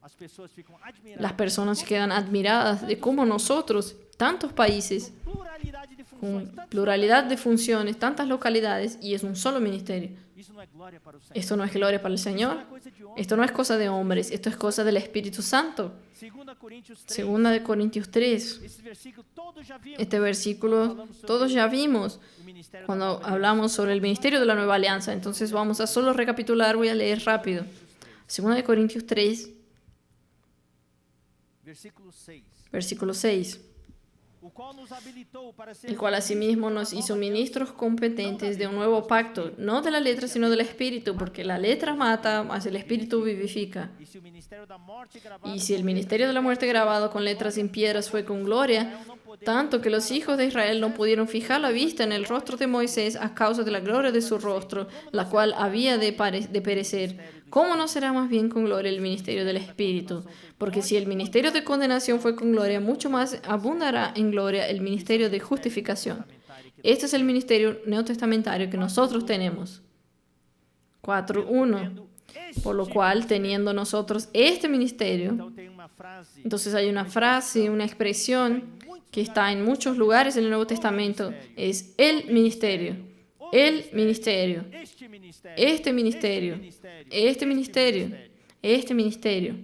as pessoas ficam admiradas. Las personas quedan admiradas de cómo nosotros, tantos países, Pluralidade de con funções, tantos pluralidad de funciones, tantas localidades, y es un solo ministerio. Isso não é glória para o Senhor. Esto no es gloria para el Señor, Isso não é coisa de homem. esto no es cosa de hombres, esto es cosa del Espíritu Santo. 2 Coríntios 3. Segunda de Corintios 3. Esse versículo todos já vimos. Este versículo todos ya vimos O ministério da cuando nova aliança. hablamos sobre el ministerio de la nueva alianza. Entonces vamos a solo recapitular, voy a leer rápido. Segunda de Corintios 3, Versículo 6. versículo 6. O qual nos habilitou para ser El cual asimismo nos hizo ministros competentes de un nuevo pacto, no de la letra sino del Espíritu, porque la letra mata, mas el Espíritu vivifica. E se o ministério da morte gravado Y si el ministerio de la muerte grabado con letras en piedras fue con gloria, tanto que los hijos de Israel no pudieron fijar la vista en el rostro de Moisés a causa de la gloria de su rostro, la cual había de perecer, ¿cómo no será más bien con gloria el ministerio del Espíritu? Porque si el ministerio de condenación fue con gloria, mucho más abundará en gloria el ministerio de justificación. Este es el ministerio neotestamentario que nosotros tenemos. 4.1. Por lo cual, teniendo nosotros este ministerio, Então tem uma frase entonces hay una frase, una expresión que está en muchos lugares en el Nuevo Testamento, es el ministerio, el ministerio, este ministério, este ministerio, este ministerio, este ministerio.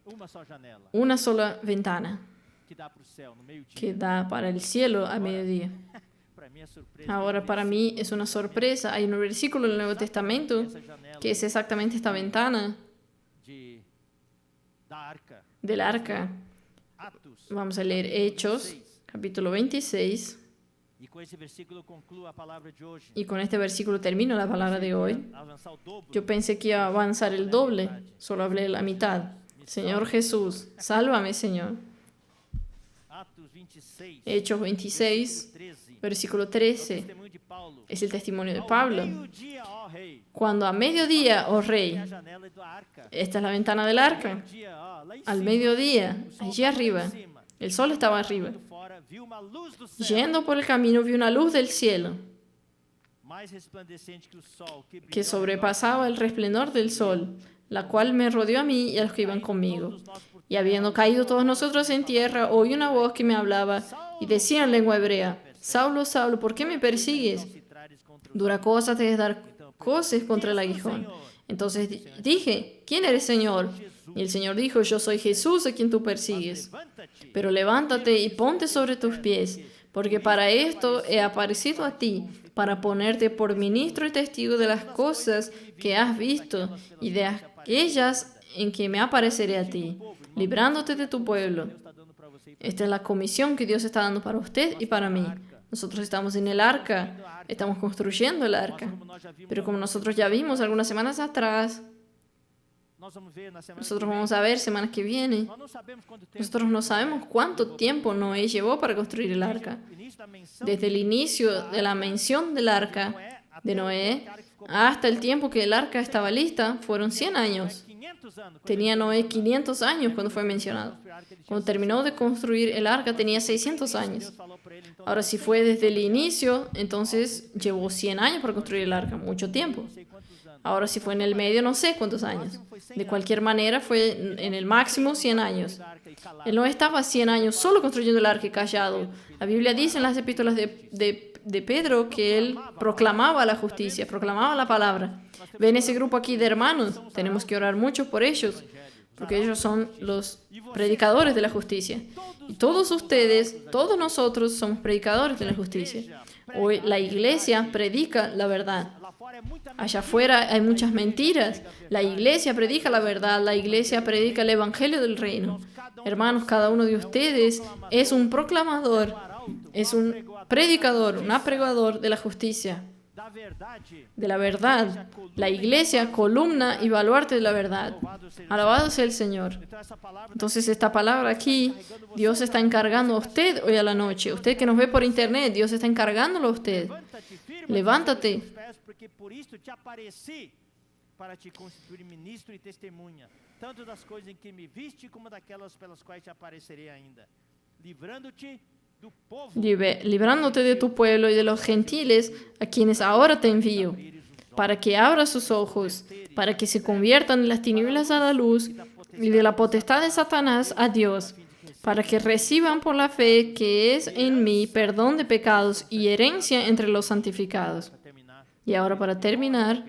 uma só janela Una sola ventana que dá para o céu no meio-dia. que da para el cielo a mediodía. Para mim é surpresa. Ahora para mí es una sorpresa, hay un versículo en el Nuevo Testamento Essa janela que es exactamente esta ventana da arca. del arca. Atos. Vamos a leer Hechos, capítulo 26, E com esse versículo eu concluo a palavra de hoje. y con este versículo termino la palabra de hoy. Avançar o dobro. Yo pensé que iba a avanzar el doble, solo hablé la mitad. Señor Jesús, sálvame, Señor. Atos 26. Hechos 26, 13. versículo 13, Testemunho de Paulo. es el testimonio de Ao Pablo. meio-dia, ó rei. Cuando a mediodía, oh É rey, a janela da arca. esta es la ventana del arca, Dia, ó, lá em al cima. mediodía, O sol allí estava lá arriba, em cima. el sol estaba arriba. Indo fora, viu uma luz do céu, Yendo por el camino vi una luz del cielo mais resplandecente que o sol, que que brilhou sobrepasaba el resplandor del sol, la cual me rodeó a mí y a los que iban conmigo. Y habiendo caído todos nosotros en tierra, oí una voz que me hablaba y decía en lengua hebrea: Saulo, Saulo, ¿por qué me persigues? se trares contra o Dura cosa te es dar coces contra el aguijón. Entonces dije: ¿Quién eres, Señor? Y el Señor dijo: Yo soy Jesús a quien tú persigues. levanta-te. Pero levántate y ponte sobre tus pies, porque para esto he aparecido a ti, para ponerte por ministro y testigo de las cosas que has visto y de aquellas en que me apareceré a ti, librándote de tu pueblo. Deus está dando para você e Esta es la comisión que Dios está dando para usted y para mí. Nosotros estamos en el arca, estamos construyendo el arca. como nós já vimos, Pero como nosotros ya vimos algunas semanas atrás, nós vamos ver na semana nosotros que vem. vamos a ver semanas que vienen, Nós não sabemos quanto tempo. nosotros no sabemos cuánto tiempo Noé llevó para construir el arca. O início da menção Desde el inicio de la mención del arca de Noé hasta el tiempo que el arca estaba lista, fueron 100 años. 500 anos. Tenía Noé 500 años cuando fue mencionado. Cuando terminó de construir el arca tenía 600 años. Deus falou para ele, então, Ahora, si fue desde el inicio, entonces llevó 100 años para construir el arca, mucho tiempo. não sei quantos anos. Ahora, si fue en el medio, no sé cuántos años. De cualquier manera, fue en el máximo 100 años. Da arca e calado. Él no estaba 100 años solo construyendo el arca y callado. La Biblia dice en las epístolas de Pedro que él proclamaba la justicia, proclamaba la palabra. Ven ese grupo aquí de hermanos, tenemos que orar mucho por ellos, porque ellos son los predicadores de la justicia. Y todos ustedes, todos nosotros somos predicadores de la justicia. Hoy la iglesia predica la verdad. Lá fora é muita Allá afuera hay muchas mentiras. La iglesia predica la verdad, la iglesia predica el evangelio del reino. Hermanos, cada uno de ustedes es un proclamador, es un predicador, un apregoador de la justicia, da verdade. de la verdad. La iglesia, columna y baluarte de la verdad. Louvado seja. Alabado sea el Señor. Então essa palavra Entonces esta palabra aquí, Dios está encargando a usted hoy a la noche. Usted que nos ve por internet, Dios está encargándolo a usted. levanta-te, firma Levántate. os pés, porque por isto te apareci para te constituir ministro e testemunha, tanto das coisas em que me viste como daquelas pelas quais te aparecerei ainda, livrando-te do povo. Librándote de tu pueblo y de los gentiles a quienes ahora te envío, para que abra sus ojos, para que se conviertan de las tinieblas a la luz y de la potestad de Satanás a Dios, para que reciban por la fe que es en mí perdón de pecados y herencia entre los santificados. Y ahora para terminar,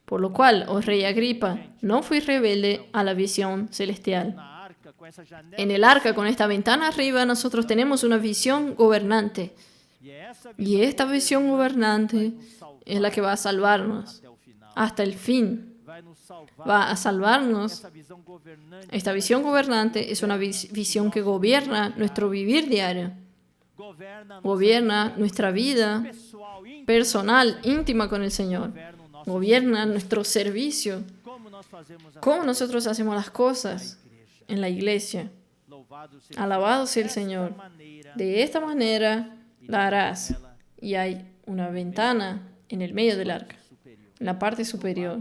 por lo cual, oh rey Agripa, no fui rebelde a la visión celestial. En el arca, con esta ventana arriba, nosotros tenemos una visión gobernante. Y esta visión gobernante es la que va a salvarnos hasta el fin. Va a salvarnos. Esta visión gobernante es una visión que gobierna nuestro vivir diario. Gobierna nuestra vida personal, íntima con el Señor. Gobierna nuestro servicio. Cómo nosotros hacemos las cosas en la iglesia. Alabado sea el Señor. De esta manera la harás. Y hay una ventana en el medio del arca, en la parte superior.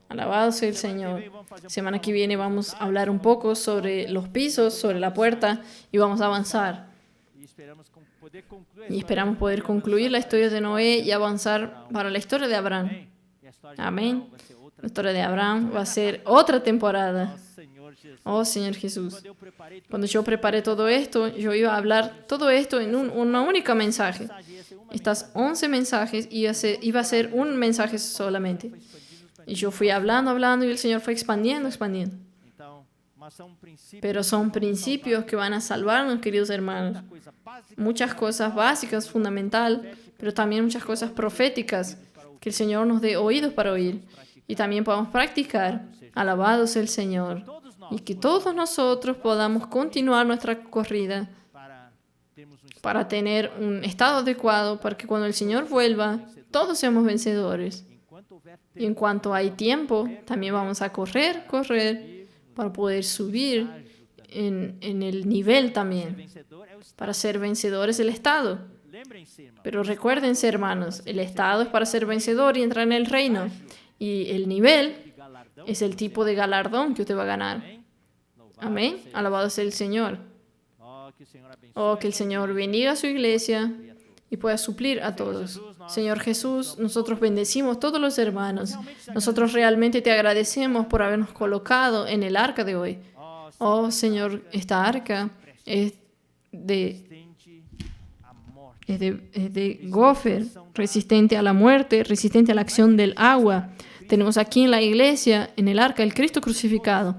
Alabado sea el Señor. Semana que viene vamos a hablar un poco sobre los pisos, sobre la puerta y vamos a avanzar. Y esperamos poder concluir la historia de Noé y avanzar para la historia de Abraham. Amén. La historia de Abraham va a ser otra temporada. Oh, Señor Jesús. Cuando yo preparé todo esto, yo iba a hablar todo esto en una única mensaje. Estas 11 mensajes iba a ser un mensaje solamente. Y yo fui hablando y el Señor fue expandiendo. Pero son principios que van a salvarnos, queridos hermanos. Muchas cosas básicas, fundamentales, pero también muchas cosas proféticas, que el Señor nos dé oídos para oír. Y también podamos practicar. Alabado sea el Señor. Y que todos nosotros podamos continuar nuestra corrida para tener un estado adecuado, para que cuando el Señor vuelva, todos seamos vencedores. Y en cuanto hay tiempo, también vamos a correr, para poder subir en el nivel también, para ser vencedores del estado. Pero recuérdense, hermanos, el estado es para ser vencedor y entrar en el reino. Y el nivel es el tipo de galardón que usted va a ganar. Amén. Alabado sea el Señor. Oh, que el Señor bendiga a su iglesia y pueda suplir a todos. Señor Jesús, nosotros bendecimos a todos los hermanos. Nosotros realmente te agradecemos por habernos colocado en el arca de hoy. Oh, Señor, esta arca es de gofer, resistente a la muerte, resistente a la acción del agua. Tenemos aquí en la iglesia, en el arca, el Cristo crucificado.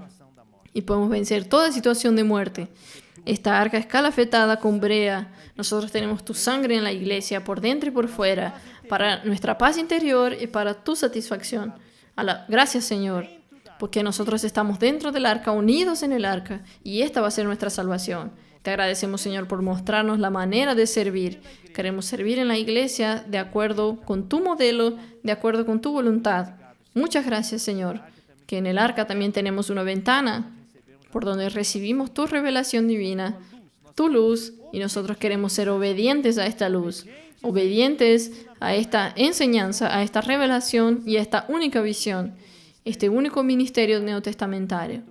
Y podemos vencer toda situación de muerte. Esta arca es calafetada con brea. Nosotros tenemos tu sangre en la iglesia, por dentro y por fuera, para nuestra paz interior y para tu satisfacción. Gracias, Señor, porque nosotros estamos dentro del arca, unidos en el arca, y esta va a ser nuestra salvación. Te agradecemos, Señor, por mostrarnos la manera de servir. Queremos servir en la iglesia de acuerdo con tu modelo, de acuerdo con tu voluntad. Muchas gracias, Señor, que en el arca también tenemos una ventana por donde recibimos tu revelación divina, tu luz, y nosotros queremos ser obedientes a esta luz, obedientes a esta enseñanza, a esta revelación y a esta única visión, este único ministerio neotestamentario.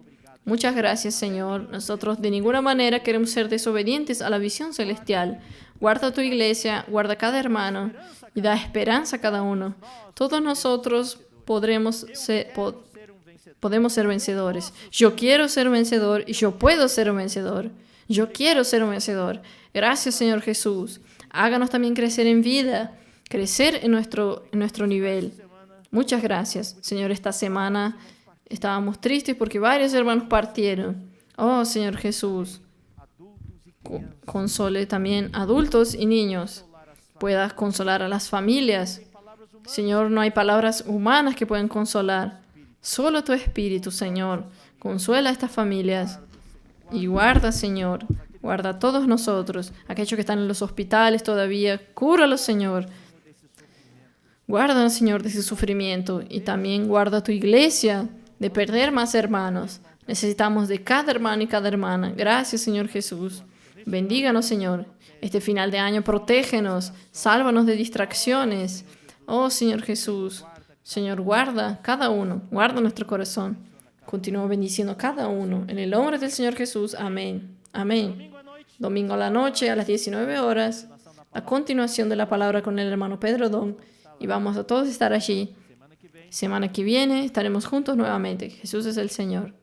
Muchas gracias, Señor. Nosotros de ninguna manera queremos ser desobedientes a la visión celestial. Guarda tu iglesia, guarda cada hermano y da esperanza a cada uno. Todos nosotros podemos ser vencedores. Yo quiero ser vencedor y yo puedo ser un vencedor. Yo quiero ser un vencedor. Gracias, Señor Jesús. Háganos también crecer en vida, crecer en nuestro nivel. Muchas gracias, Señor. Esta semana estábamos tristes porque varios hermanos partieron. Oh, Señor Jesús, console también adultos y niños. Puedas consolar a las familias. Señor, no hay palabras humanas que puedan consolar. Solo tu Espíritu, Señor, consuela a estas familias. Y guarda, Señor, guarda a todos nosotros, aquellos que están en los hospitales todavía. Cúralos, Señor. Guárdanos, Señor, de ese sufrimiento. Y también guarda a tu iglesia de perder más hermanos. Necesitamos de cada hermano y cada hermana. Gracias, Señor Jesús. Bendíganos, Señor. Este final de año, protégenos. Sálvanos de distracciones. Oh, Señor Jesús. Señor, guarda cada uno. Guarda nuestro corazón. Continúa bendiciendo a cada uno. En el nombre del Señor Jesús. Amén. Amén. Domingo a la noche, a las 19 horas. A continuación de la palabra con el hermano Pedro Don. Y vamos a todos estar allí Semana que viene estaremos juntos nuevamente. Jesús es el Señor.